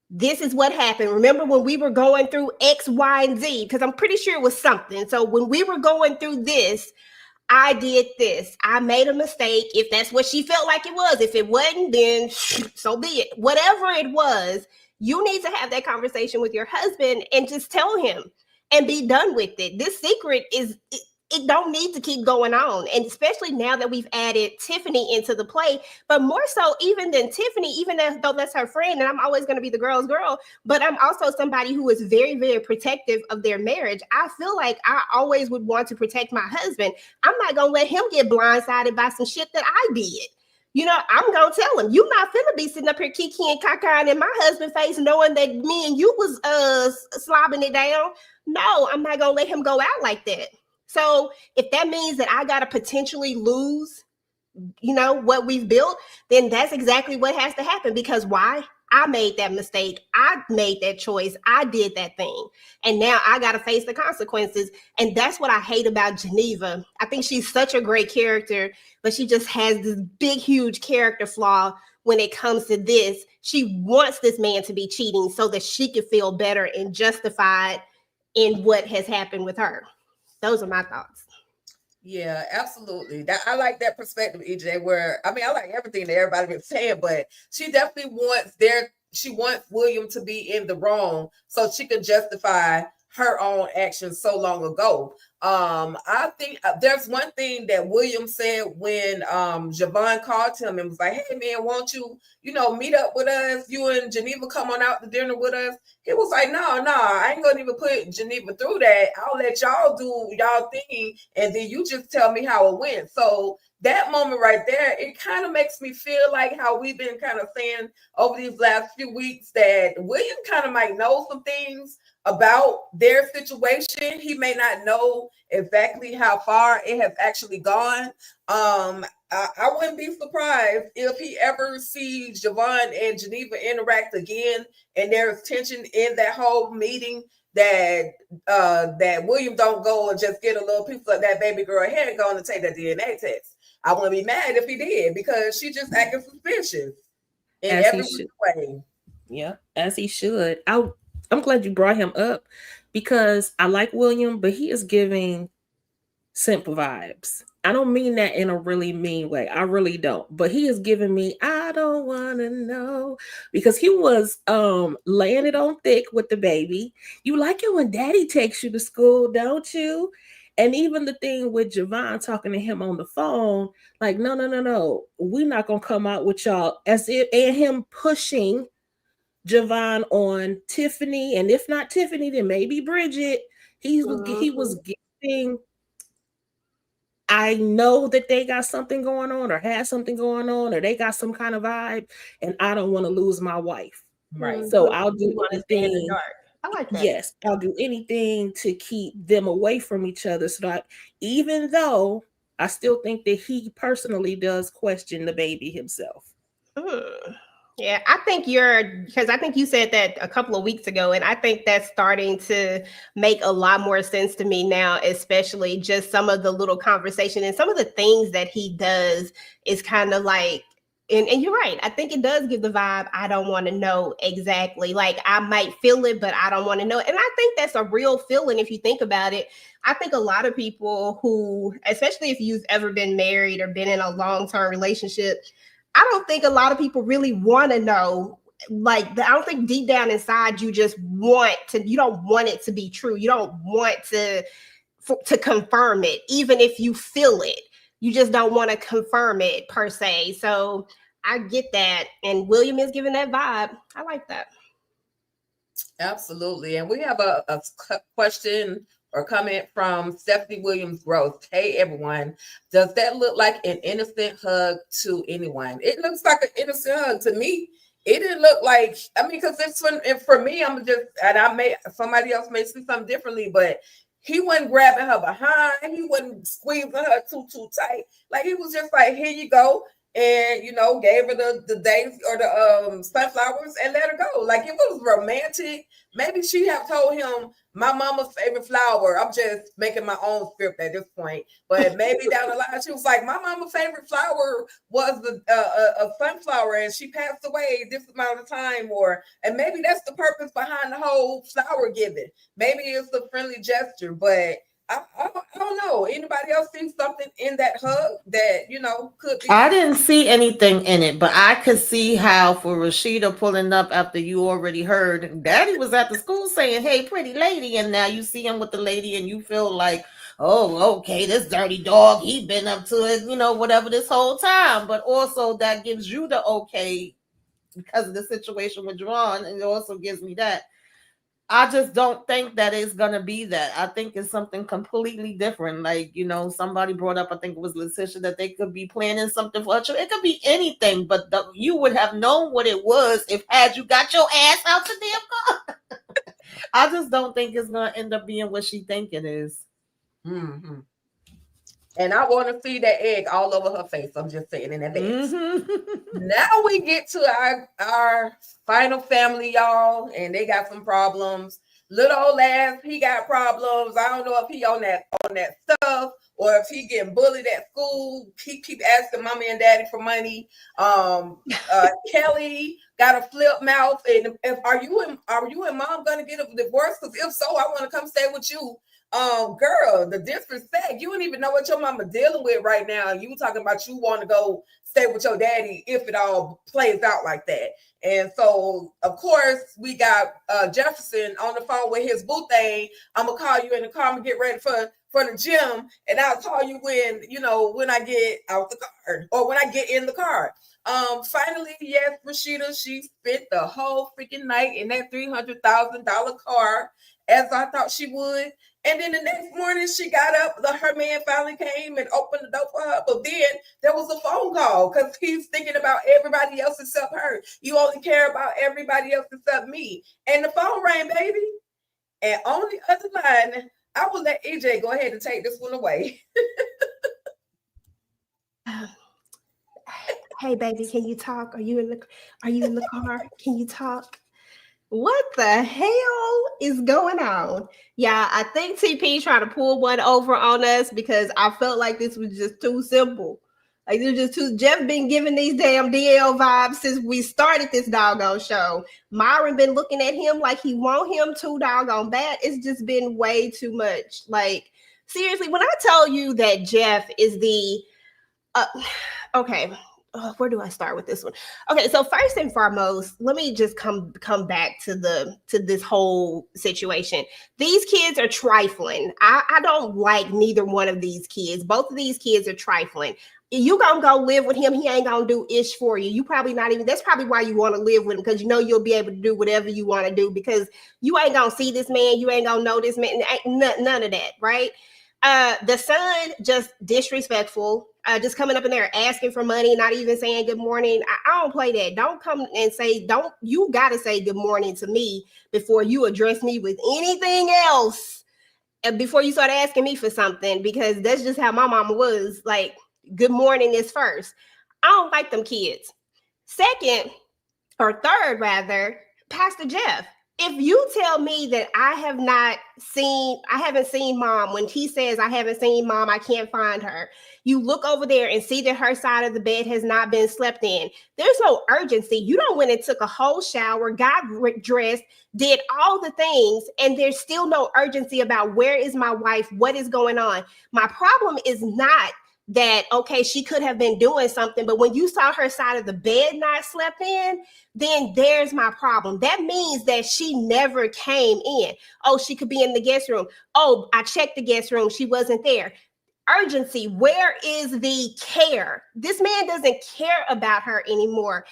this is what happened. Remember when we were going through X, Y, and Z? Because I'm pretty sure it was something. So when we were going through this, I did this. I made a mistake. If that's what she felt like it was. If it wasn't, then so be it. Whatever it was, you need to have that conversation with your husband and just tell him and be done with it. This secret it don't need to keep going on. And especially now that we've added Tiffany into the play, but more so even than Tiffany, even though that's her friend, and I'm always going to be the girl's girl, but I'm also somebody who is very, very protective of their marriage. I feel like I always would want to protect my husband. I'm not going to let him get blindsided by some shit that I did. You know, I'm going to tell him, you not finna be sitting up here kiki and caca in my husband's face knowing that me and you was slobbing it down. No, I'm not going to let him go out like that. So if that means that I got to potentially lose, you know, what we've built, then that's exactly what has to happen. Because why? I made that mistake. I made that choice. I did that thing. And now I got to face the consequences. And that's what I hate about Geneva. I think she's such a great character, but she just has this big, huge character flaw when it comes to this. She wants this man to be cheating so that she can feel better and justified in what has happened with her. Those are my thoughts. Yeah, absolutely. I like that perspective, EJ, where I mean, I like everything that everybody been saying, but she definitely she wants William to be in the wrong so she can justify her own actions so long ago. I think there's one thing that William said when Javon called him and was like, hey man, won't you, meet up with us? You and Geneva come on out to dinner with us. He was like, no, I ain't gonna even put Geneva through that. I'll let y'all do y'all thing, and then you just tell me how it went. So that moment right there, it kind of makes me feel like how we've been kind of saying over these last few weeks that William kind of might know some things about their situation. He may not know exactly how far it has actually gone. I wouldn't be surprised if he ever sees Javon and Geneva interact again, and there's tension in that whole meeting that William don't go and just get a little piece of that baby girl hair and go and take that DNA test. I wouldn't be mad if he did, because she just acting suspicious in every way. Yeah, as he should. I'm glad you brought him up, because I like William, but he is giving simp vibes. I don't mean that in a really mean way. I really don't. But he is giving me, I don't want to know, because he was laying it on thick with the baby. You like it when daddy takes you to school, don't you? And even the thing with Javon talking to him on the phone, like, no. We're not going to come out with y'all, as if, and him pushing Javon on Tiffany, and if not Tiffany, then maybe Bridget. He was giving, I know that they got something going on, or had something going on, or they got some kind of vibe, and I don't want to lose my wife. Right. So I'll do anything. I like that. Yes, I'll do anything to keep them away from each other. So that, even though I still think that he personally does question the baby himself. Yeah, I think because I think you said that a couple of weeks ago, and I think that's starting to make a lot more sense to me now, especially just some of the little conversation and some of the things that he does is kind of like, and you're right. I think it does give the vibe, I don't want to know exactly. Like, I might feel it, but I don't want to know. And I think that's a real feeling if you think about it. I think a lot of people who, especially if you've ever been married or been in a long-term relationship, I don't think a lot of people really want to know. Like, I don't think deep down inside you just want to, you don't want it to be true. You don't want to confirm it, even if you feel it. You just don't want to confirm it per se. So I get that. And William is giving that vibe. I like that. Absolutely. And we have a question or comment from Stephanie Williams Gross. Hey, everyone. Does that look like an innocent hug to anyone? It looks like an innocent hug to me. It didn't look like, I mean, because it's for me, I'm just, and somebody else may see something differently, but he wasn't grabbing her behind. He wasn't squeezing her too tight. Like, he was just like, here you go. And, gave her the dates or the sunflowers and let her go. Like, it was romantic. Maybe she have told him, my mama's favorite flower. I'm just making my own script at this point. But maybe down the line, she was like, my mama's favorite flower was a sunflower, and she passed away this amount of time. And maybe that's the purpose behind the whole flower giving. Maybe it's a friendly gesture, but I don't know. Anybody else see something in that hug that, could be? I didn't see anything in it, but I could see how for Rashida pulling up after you already heard Daddy was at the school saying, hey, pretty lady. And now you see him with the lady and you feel like, oh, okay, this dirty dog, he been up to it, whatever this whole time. But also that gives you the okay because of the situation with Juwan. And it also gives me that. I just don't think that it's going to be that. I think it's something completely different. Like, somebody brought up, I think it was Letitia, that they could be planning something for her. It could be anything, but you would have known what it was had you got your ass out the damn car. I just don't think it's going to end up being what she think it is. Mm-hmm. And I want to see that egg all over her face. I'm just saying in advance. Mm-hmm. Now we get to our final family, y'all, and they got some problems. Little old ass, he got problems. I don't know if he on that stuff or if he getting bullied at school. He keep asking mommy and daddy for money. Kelly got a flip mouth. And are you and mom gonna get a divorce? Because if so, I want to come stay with you. Girl, the disrespect. You don't even know what your mama dealing with right now. You talking about you want to go stay with your daddy if it all plays out like that. And so, of course, we got Jefferson on the phone with his boo thing. I'm gonna call you in the car and get ready for the gym, and I'll call you when I get out the car or when I get in the car. Finally, yes, Rashida, she spent the whole freaking night in that $300,000 car, as I thought she would. And then the next morning she got up, her man finally came and opened the door for her. But then there was a phone call because he's thinking about everybody else except her. You only care about everybody else except me. And the phone rang, baby. And on the other line, I will let EJ go ahead and take this one away. Hey, baby, can you talk? Are you in the car? Can you talk? What the hell is going on? Yeah, I think TP trying to pull one over on us because I felt like this was just too simple. Like, it was just too. Jeff been giving these damn DL vibes since we started this doggone show. Myron been looking at him like he want him too doggone bad. It's just been way too much. Like, seriously, when I tell you that Jeff is the okay. Where do I start with this one? Okay, so first and foremost, let me just come back to this whole situation. These kids are trifling. I don't like neither one of these kids. Both of these kids are trifling. You gonna go live with him, he ain't gonna do ish for you. You probably not even, that's probably why you want to live with him, because you'll be able to do whatever you want to do, because you ain't gonna see this man, you ain't gonna know this man, none of that, right? The son, just disrespectful, just coming up in there asking for money, not even saying good morning. I don't play that. Don't come and say, you gotta say good morning to me before you address me with anything else, and before you start asking me for something, because that's just how my mama was. Like, good morning is first. I don't like them kids. Second, or third rather, Pastor Jeff. if you tell me that I haven't seen mom, when he says I haven't seen mom, I can't find her. You look over there and see that her side of the bed has not been slept in. There's no urgency. You don't went and took a whole shower, got dressed, did all the things, and there's still no urgency about where is my wife, what is going on. My problem is not that, okay, she could have been doing something, but when you saw her side of the bed not slept in, then there's my problem. That means that she never came in. Oh, she could be in the guest room. Oh, I checked the guest room. She wasn't there. Urgency. Where is the care? This man doesn't care about her anymore.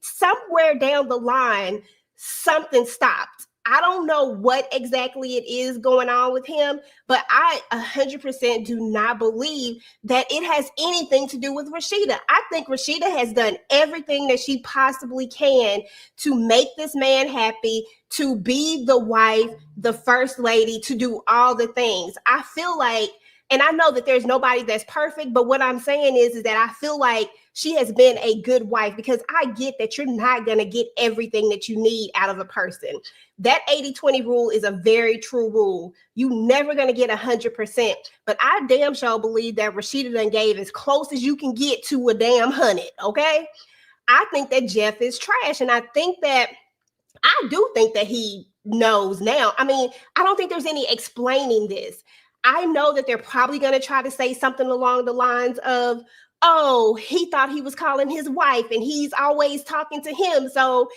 Somewhere down the line, something stopped. I don't know what exactly it is going on with him, but I 100% do not believe that it has anything to do with Rashida. I think Rashida has done everything that she possibly can to make this man happy, to be the wife, the first lady, to do all the things. I feel like, and I know that there's nobody that's perfect, but what I'm saying is that I feel like she has been a good wife, because I get that you're not going to get everything that you need out of a person. That 80-20 rule is a very true rule. You never going to get 100%, but I damn sure believe that Rashida done gave as close as you can get to a damn 100, okay? I think that Jeff is trash, and I do think that he knows now. I mean, I don't think there's any explaining this. I know that they're probably going to try to say something along the lines of, oh, he thought he was calling his wife and he's always talking to him, so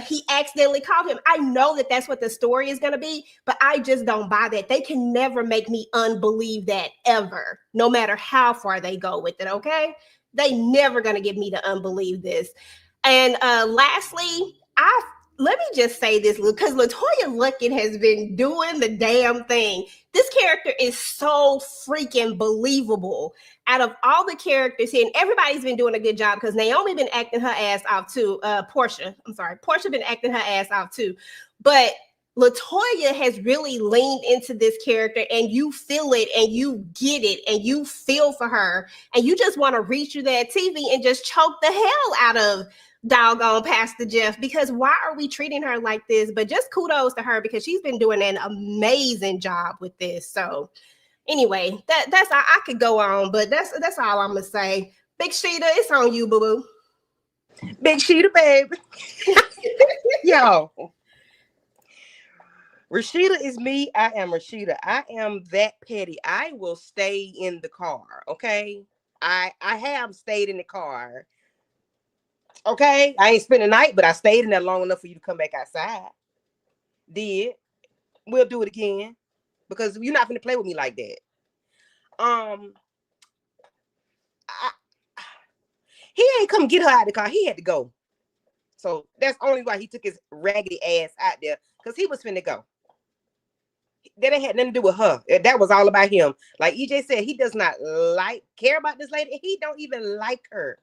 he accidentally called him. I know that that's what the story is going to be, but I just don't buy that. They can never make me unbelieve that, ever, no matter how far they go with it, okay? They never going to get me to unbelieve this. And lastly, let me just say this, because LaToya Luckett has been doing the damn thing. This character is so freaking believable. Out of all the characters here, and everybody's been doing a good job, because Naomi been acting her ass off too. Portia been acting her ass off too. But LaToya has really leaned into this character, and you feel it, and you get it, and you feel for her, and you just want to reach through that TV and just choke the hell out of doggone Pastor Jeff, because why are we treating her like this? But just kudos to her, because she's been doing an amazing job with this. So anyway, that's I could go on, but that's all I'm gonna say. Big Sheeta, it's on you, boo-boo. Big Sheeta, baby. Yo, Rashida is me. I am Rashida. I am that petty. I will stay in the car, okay? I have stayed in the car. Okay, I ain't spent the night, but I stayed in there long enough for you to come back outside. Did. We'll do it again, because you're not gonna play with me like that. He ain't come get her out of the car. He had to go. So that's only why he took his raggedy ass out there, because he was finna go. That ain't had nothing to do with her. That was all about him. Like EJ said, he does not care about this lady. He don't even like her.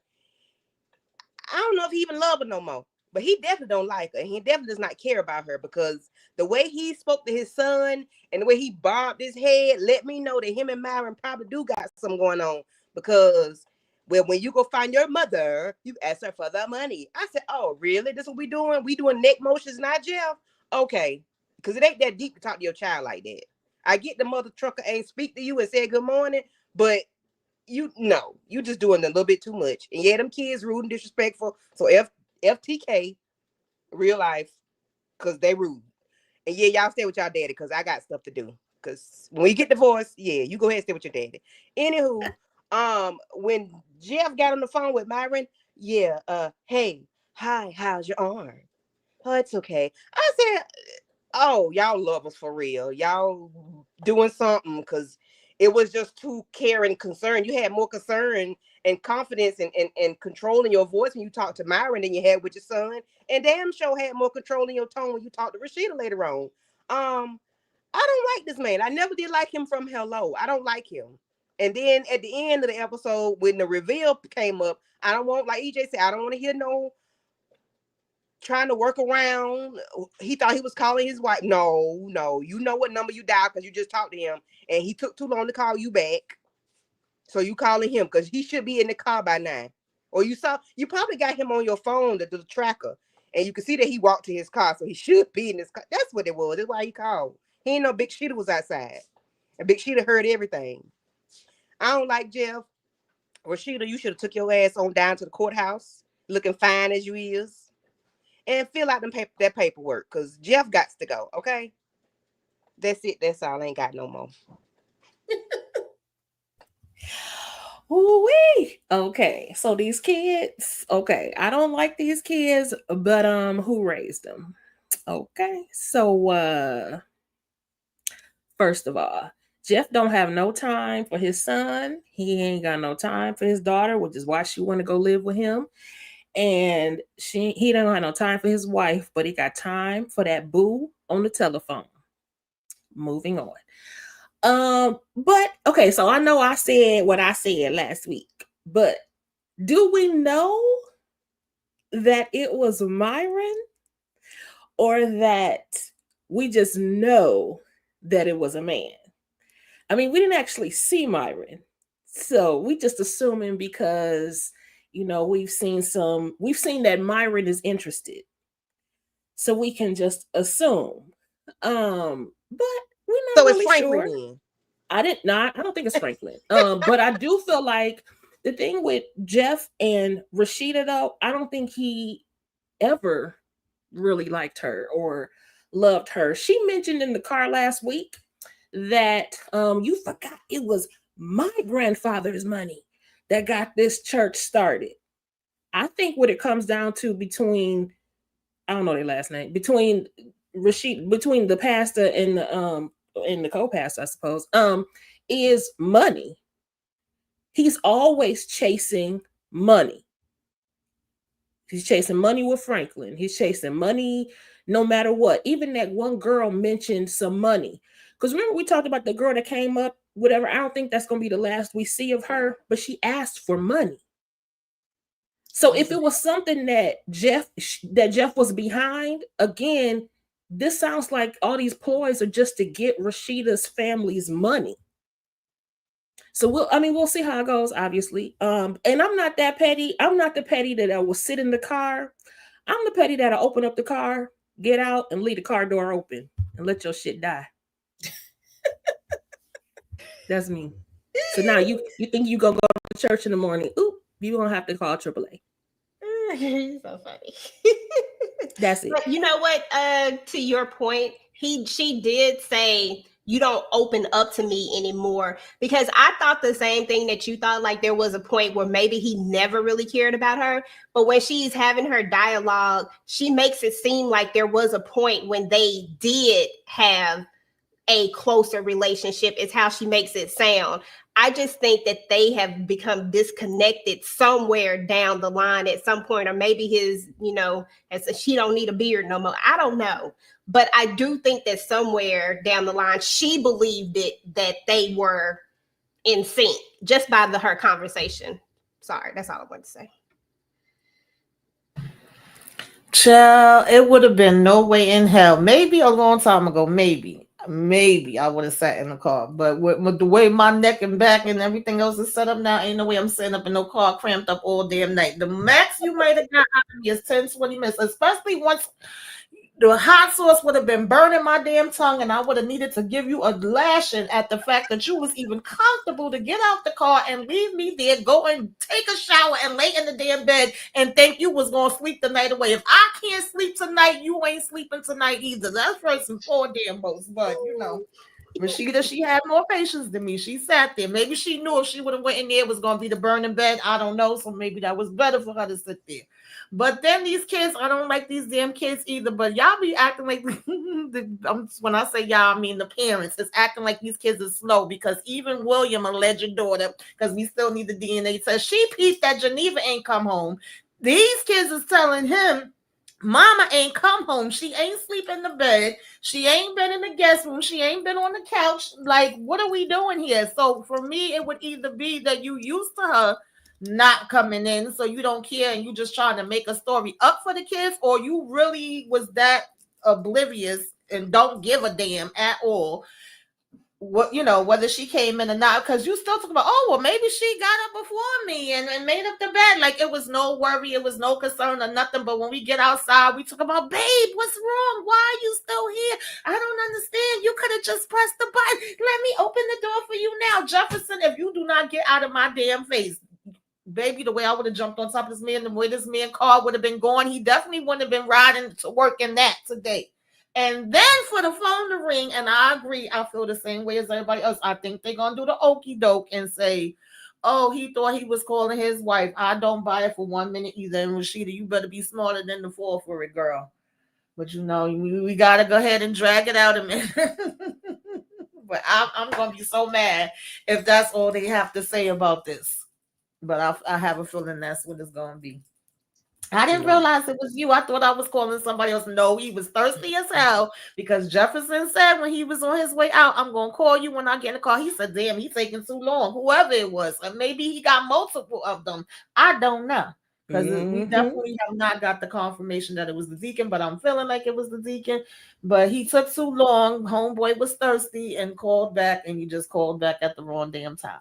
I don't know if he even love her no more, but he definitely don't like her. He definitely does not care about her, because the way he spoke to his son and the way he bobbed his head let me know that him and Myron probably do got something going on, because when you go find your mother, you ask her for the money. I said, oh, really? This is what we doing? We doing neck motions, not Jeff? Okay, because it ain't that deep to talk to your child like that. I get the mother trucker ain't speak to you and say good morning, but you just doing a little bit too much. And yeah, them kids rude and disrespectful. So FTK, real life, because they rude. And yeah, y'all stay with y'all daddy, because I got stuff to do. Because when you get divorced, yeah, you go ahead and stay with your daddy. Anywho, when Jeff got on the phone with Myron, yeah, hey, hi, how's your arm? Oh, it's okay. I said, oh, y'all love us for real. Y'all doing something, because it was just too caring and concern. You had more concern and confidence and control in your voice when you talked to Myron than you had with your son. And damn sure had more control in your tone when you talked to Rashida later on. I don't like this man. I never did like him from hello. I don't like him. And then at the end of the episode, when the reveal came up, I don't want, like EJ said, I don't want to hear no trying to work around. He thought he was calling his wife. No, you know what number you dialed, because you just talked to him and he took too long to call you back. So you calling him, because he should be in the car by now. Or you probably got him on your phone, the tracker, And you can see that he walked to his car, so he should be in his car. That's what it was. That's why he called. He ain't know Big Sheeta was outside. And Big Sheeta heard everything. I don't like Jeff. Rashida, you should have took your ass on down to the courthouse, looking fine as you is, and fill out that paperwork, because Jeff got to go, okay? That's it. That's all. I ain't got no more. Ooh-wee. Okay, so these kids, okay, I don't like these kids, but who raised them? Okay, so first of all, Jeff don't have no time for his son. He ain't got no time for his daughter, which is why she want to go live with him. And he don't have no time for his wife, but he got time for that boo on the telephone. Moving on. But okay, so I know I said what I said last week, but do we know that it was Myron, or that we just know that it was a man? I mean, we didn't actually see Myron, so we just assuming because, you know, we've seen that Myron is interested, so we can just assume. But we're not So really it's Franklin sure. then. I don't think it's Franklin. But I do feel like the thing with Jeff and Rashida, though, I don't think he ever really liked her or loved her. She mentioned in the car last week that you forgot it was my grandfather's money that got this church started. I think what it comes down to between, I don't know their last name, between the pastor and the co-pastor, I suppose, is money. He's always chasing money. He's chasing money with Franklin. He's chasing money no matter what. Even that one girl mentioned some money. Because remember, we talked about the girl that came up, whatever. I don't think that's going to be the last we see of her, but she asked for money. So if it was something that Jeff was behind, again, this sounds like all these ploys are just to get Rashida's family's money. So we'll see how it goes, obviously. And I'm not that petty. I'm not the petty that I will sit in the car. I'm the petty that I open up the car, get out, and leave the car door open and let your shit die. That's me. So now you think you gonna go to church in the morning? Oop, you gonna have to call AAA. You're so funny. That's it. But you know what? To your point, she did say, you don't open up to me anymore, because I thought the same thing that you thought. Like there was a point where maybe he never really cared about her, but when she's having her dialogue, she makes it seem like there was a point when they did have a closer relationship, is how she makes it sound. I just think that they have become disconnected somewhere down the line at some point, or maybe his, as she don't need a beard no more. I don't know. But I do think that somewhere down the line, she believed that they were in sync just by her conversation. Sorry, that's all I wanted to say. Child, it would have been no way in hell. Maybe a long time ago, maybe I would have sat in the car. But with the way my neck and back and everything else is set up now, ain't no way I'm sitting up in no car cramped up all damn night. The max you might have got out of me is 10, 20 minutes, especially once the hot sauce would have been burning my damn tongue, and I would have needed to give you a lashing at the fact that you was even comfortable to get out the car and leave me there, go and take a shower and lay in the damn bed and think you was going to sleep the night away. If I can't sleep tonight, you ain't sleeping tonight either. That's first and foremost. But, Rashida, she had more patience than me. She sat there. Maybe she knew if she would have went in there, it was going to be the burning bed. I don't know. So maybe that was better for her to sit there. But then these kids, I don't like these damn kids either. But y'all be acting like, when I say y'all, I mean the parents, is acting like these kids are slow, because even William, alleged daughter, because we still need the DNA test, she peeped that Geneva ain't come home. These kids is telling him, Mama ain't come home. She ain't sleep in the bed. She ain't been in the guest room. She ain't been on the couch. Like, what are we doing here? So for me, it would either be that you used to her not coming in, so you don't care and you just trying to make a story up for the kids, or you really was that oblivious and don't give a damn at all what, whether she came in or not, because you still talk about, oh well, maybe she got up before me and made up the bed. Like it was no worry, it was no concern or nothing. But when we get outside, we talk about, babe, what's wrong? Why are you still here? I don't understand. You could have just pressed the button. Let me open the door for you now. Jefferson, if you do not get out of my damn face, baby, the way I would have jumped on top of this man, the way this man car would have been going, he definitely wouldn't have been riding to work in that today. And then for the phone to ring, and I agree, I feel the same way as everybody else. I think they're going to do the okey doke and say, oh, he thought he was calling his wife. I don't buy it for 1 minute either. And Rashida, you better be smarter than to fall for it, girl. But we got to go ahead and drag it out a minute. But I'm going to be so mad if that's all they have to say about this. But I have a feeling that's what it's going to be. I didn't realize it was you. I thought I was calling somebody else. No, he was thirsty as hell because Jefferson said when he was on his way out, I'm going to call you when I get in the car. He said, damn, he's taking too long. Whoever it was. Or maybe he got multiple of them. I don't know. Because we definitely have not got the confirmation that it was the deacon, but I'm feeling like it was the deacon. But he took too long. Homeboy was thirsty and called back, and you just called back at the wrong damn time.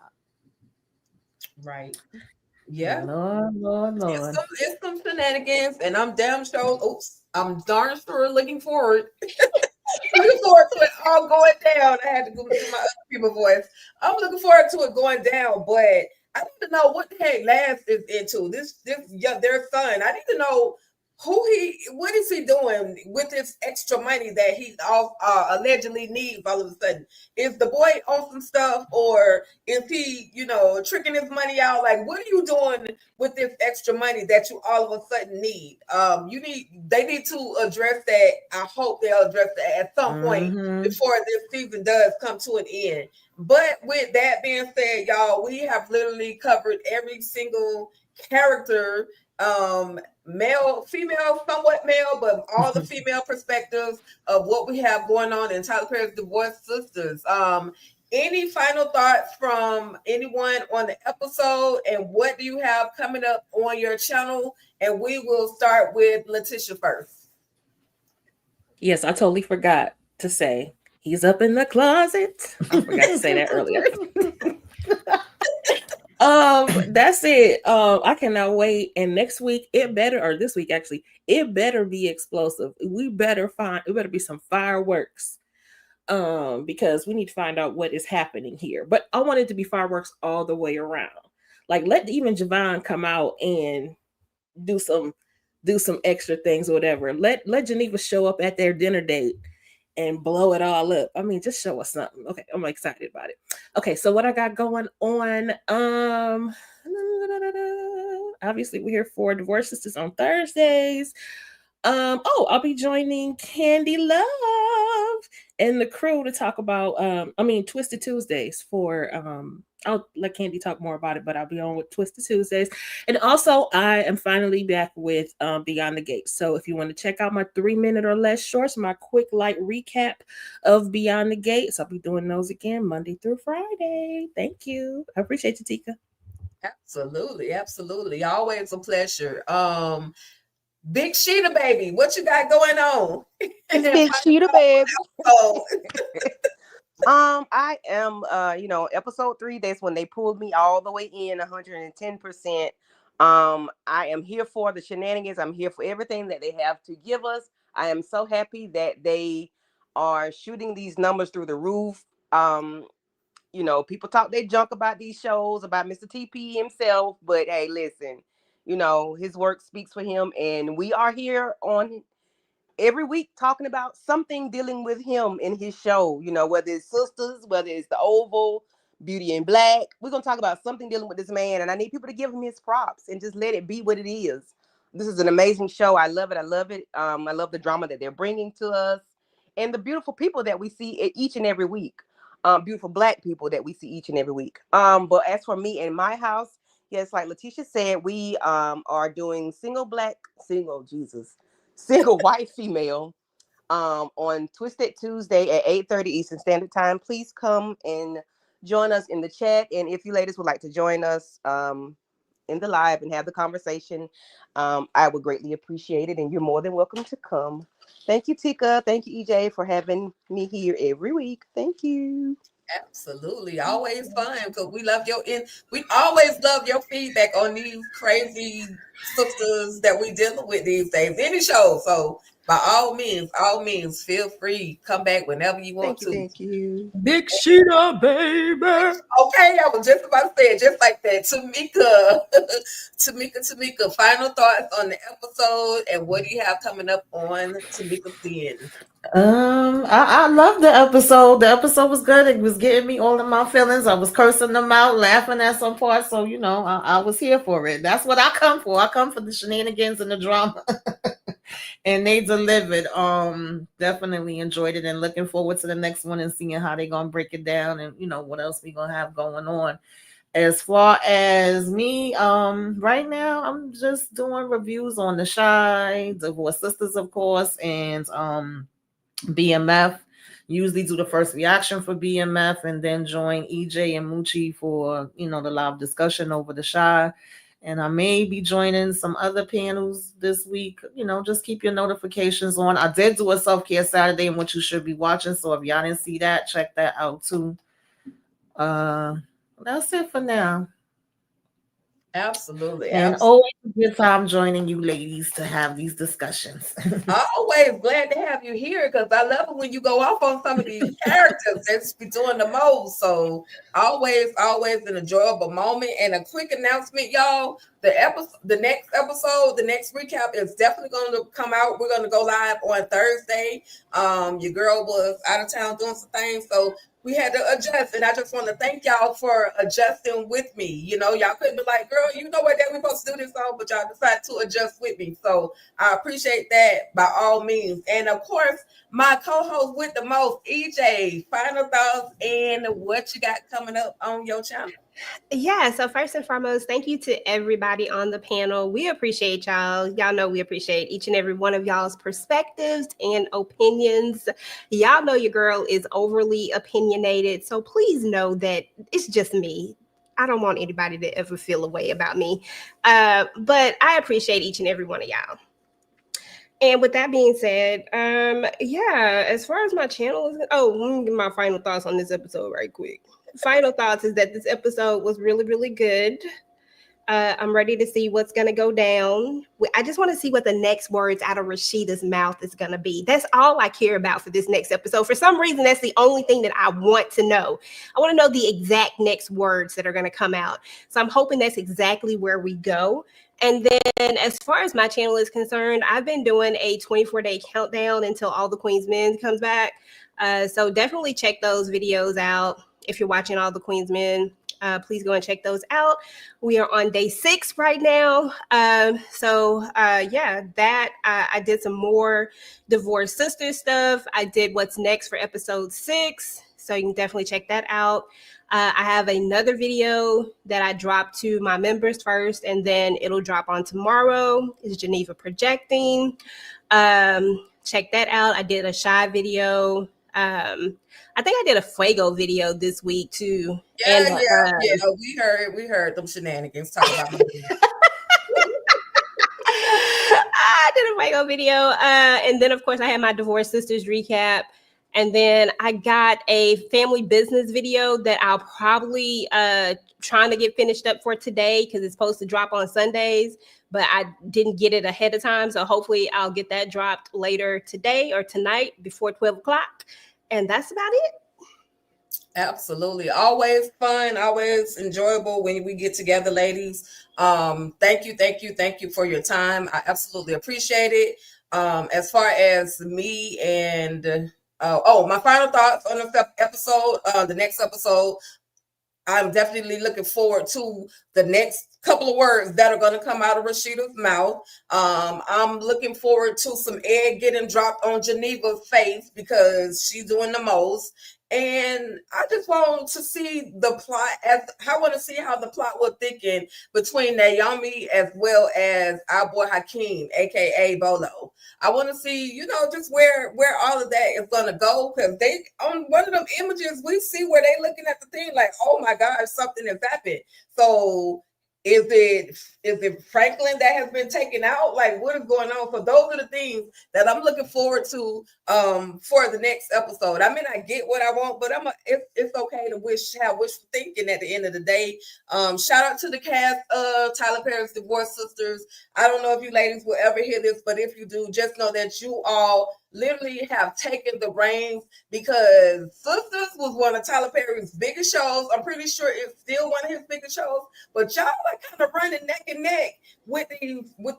Right. Yeah. Lord. It's some shenanigans, and I'm damn sure. I'm darn sure looking forward. Looking forward to it all going down. I had to go to my other people voice. I'm looking forward to it going down, but I need to know what the heck Lance is into. Their son. I need to know what is he doing with this extra money that he allegedly needs all of a sudden? Is the boy on some stuff, or is he, tricking his money out? Like, what are you doing with this extra money that you all of a sudden need? They need to address that. I hope they'll address that at some point before this season does come to an end. But with that being said, y'all, we have literally covered every single character, male, female, somewhat male, but all the female perspectives of what we have going on in Tyler Perry's Divorced Sistas. Any final thoughts from anyone on the episode, and what do you have coming up on your channel? And we will start with Letitia first. Yes, I totally forgot to say he's up in the closet. I forgot to say that earlier. That's it. I cannot wait. And next week, this week actually, it better be explosive. It better be some fireworks. Because we need to find out what is happening here. But I want it to be fireworks all the way around. Like, let even Javon come out and do some extra things or whatever. Let Geneva show up at their dinner date and blow it all up. I mean, just show us something. Okay, I'm excited about it. Okay, so what I got going on, obviously we're here for Divorced Sistas on Thursdays. I'll be joining Candy Love and the crew to talk about Twisted Tuesdays for I'll let Candy talk more about it, but I'll be on with Twisted Tuesdays. And also I am finally back with Beyond the Gates. So if you want to check out my 3-minute or less shorts, my quick light recap of Beyond the Gates, I'll be doing those again Monday through Friday. Thank you. I appreciate you, Tika. Absolutely. Always a pleasure. Big Sheeta baby, what you got going on? Big Sheeta baby. I am episode 3, that's when they pulled me all the way in 110%. I am here for the shenanigans. I'm here for everything that they have to give us. I am so happy that they are shooting these numbers through the roof. People talk their junk about these shows, about Mr. TP himself, but hey, listen, his work speaks for him, and we are here on every week talking about something dealing with him in his show, whether it's Sisters, whether it's The Oval, Beauty in Black. We're going to talk about something dealing with this man, and I need people to give him his props and just let it be what it is. This is an amazing show. I love it. I love the drama that they're bringing to us, and the beautiful people that we see each and every week. Beautiful Black people that we see each and every week. But as for me and my house, yes, like Letitia said, we are doing single white female on Twisted Tuesday at 8:30 Eastern Standard Time. Please come and join us in the chat. And if you ladies would like to join us in the live and have the conversation, I would greatly appreciate it. And you're more than welcome to come. Thank you, Tika. Thank you, EJ, for having me here every week. Thank you. Absolutely, always fun because we always love your feedback on these crazy sisters that we dealing with these days. Any show, so by all means, feel free come back whenever you want to. Thank you. Big Sheeta, baby. Okay, I was just about to say it just like that. Tamika, final thoughts on the episode and what do you have coming up on Tamika's end? I love the episode. The episode was good. It was getting me all in my feelings. I was cursing them out, laughing at some parts. So, I was here for it. That's what I come for. I come for the shenanigans and the drama. And they delivered. Definitely enjoyed it and looking forward to the next one and seeing how they're gonna break it down and what else we gonna have going on. As far as me, right now I'm just doing reviews on the Shy, Divorced Sistas, of course, and BMF. Usually do the first reaction for BMF and then join EJ and Moochie for the live discussion over the Shy. And I may be joining some other panels this week. Just keep your notifications on. I did do a self-care Saturday in which you should be watching. So if y'all didn't see that, check that out too. That's it for now. Absolutely. And always a good time joining you ladies to have these discussions. Always glad to have you here because I love it when you go off on some of these characters that's be doing the most. So always an enjoyable moment. And a quick announcement, y'all. The next episode, the next recap is definitely going to come out. We're going to go live on Thursday. Your girl was out of town doing some things, so we had to adjust, and I just want to thank y'all for adjusting with me. Y'all couldn't be like, girl, what day we supposed to do this on, but y'all decided to adjust with me. So I appreciate that by all means. And of course, my co-host with the most, EJ, final thoughts and what you got coming up on your channel. Yeah, so first and foremost, thank you to everybody on the panel. We appreciate y'all. Y'all know we appreciate each and every one of y'all's perspectives and opinions. Y'all know your girl is overly opinionated, so please know that it's just me. I don't want anybody to ever feel a way about me. But I appreciate each and every one of y'all. And with that being said, as far as my channel is, let me give my final thoughts on this episode right quick. Final thoughts is that this episode was really, really good. I'm ready to see what's going to go down. I just want to see what the next words out of Rashida's mouth is going to be. That's all I care about for this next episode. For some reason, that's the only thing that I want to know. I want to know the exact next words that are going to come out. So I'm hoping that's exactly where we go. And then as far as my channel is concerned, I've been doing a 24-day countdown until All the Queen's Men comes back. So definitely check those videos out. If you're watching All the Queen's Men, please go and check those out. We are on day 6 right now. I did some more Divorced Sisters stuff. I did what's next for episode 6. So you can definitely check that out. I have another video that I dropped to my members first, and then it'll drop on tomorrow. It's Geneva projecting. Check that out. I did a Shy video. I think I did a Fuego video this week too. Yeah. We heard them shenanigans. Talk about I did a Fuego video. And then of course I had my Divorced Sisters recap. And then I got a family business video that I'll probably trying to get finished up for today because it's supposed to drop on Sundays, but I didn't get it ahead of time. So hopefully I'll get that dropped later today or tonight before 12 o'clock. And that's about it. Absolutely. Always fun, always enjoyable when we get together, ladies. Thank you for your time. I absolutely appreciate it. As far as me and my final thoughts on the next episode, I'm definitely looking forward to the next couple of words that are going to come out of Rashida's mouth. I'm looking forward to some egg getting dropped on Geneva's face because she's doing the most. And I just want to see the plot. I want to see how the plot will thicken between Naomi as well as our boy Hakeem, aka Bolo. I want to see, just where all of that is going to go, because they on one of them images we see where they looking at the thing like, oh my God, something has happened. So Is it Franklin that has been taken out? Like, what is going on? So those are the things that I'm looking forward to for the next episode. I mean, I get what I want, but it's okay to have wishful thinking at the end of the day. Shout out to the cast of Tyler Perry's Divorced Sistas. I don't know if you ladies will ever hear this, but if you do, just know that you all literally have taken the reins, because Sistas was one of Tyler Perry's biggest shows. I'm pretty sure it's still one of his biggest shows, but y'all are kind of running neck and neck with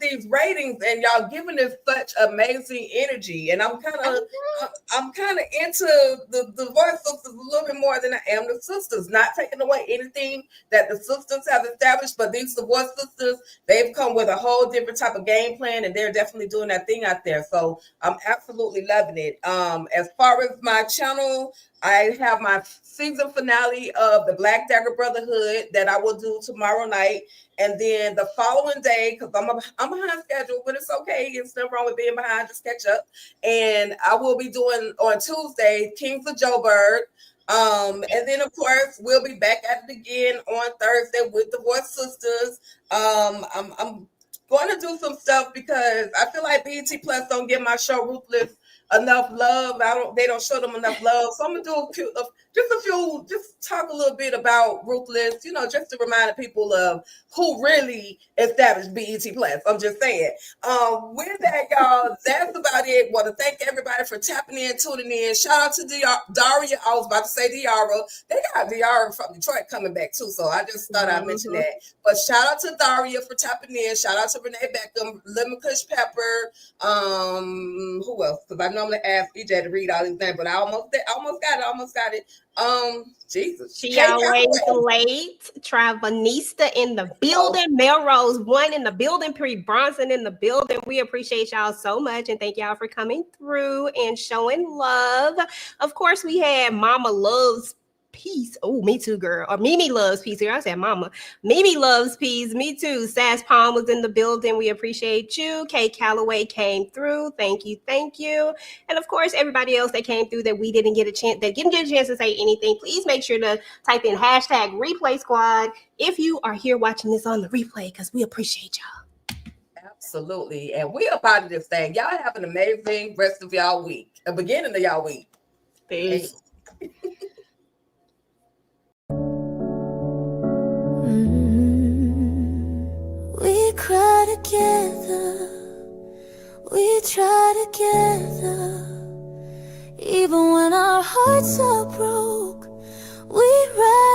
these ratings, and y'all giving us such amazing energy. And I'm kind of into the Divorced Sistas a little bit more than I am the Sistas. Not taking away anything that the Sistas have established, but these Divorced Sistas, they've come with a whole different type of game plan, and they're definitely doing that thing out there. So I'm absolutely loving it. As far as my channel, I have my season finale of the Black Dagger Brotherhood that I will do tomorrow night. And then the following day, because I'm behind schedule, but it's okay. It's nothing wrong with being behind. Just catch up. And I will be doing on Tuesday, Kings of Joburg. And then of course we'll be back at it again on Thursday with Divorced Sistas. I'm going to do some stuff because I feel like BET Plus don't give my show Ruthless enough love. They don't show them enough love. So I'm gonna do just talk a little bit about Ruthless, just to remind the people of who really established BET Plus. I'm just saying. With that, y'all, that's about it. Want to thank everybody for tapping in, tuning in. Shout out to Daria. I was about to say Diara. They got Diara from Detroit coming back too, so I just thought I'd mention that. But shout out to Daria for tapping in. Shout out to Renee Beckham, Lemon Kush Pepper. Who else? Because I normally ask EJ to read all these names, but I almost got it. Jesus. She always late. Travanista in the building. Melrose 1 in the building. Pre Bronson in the building. We appreciate y'all so much, and thank y'all for coming through and showing love. Of course, we had Mama Loves Peace. Oh, me too, girl. Or Mimi Loves Peace. Here I said Mama. Mimi Loves Peace. Me too. Sass Palm was in the building. We appreciate you. Kay Calloway came through. Thank you. And of course, everybody else that came through that we didn't get a chance to say anything. Please make sure to type in hashtag Replay Squad if you are here watching this on the replay, because we appreciate y'all. Absolutely. And we are part of this thing. Y'all have an amazing rest of y'all week. The beginning of y'all week. Peace. We cry together, we try together, even when our hearts are broke, we ride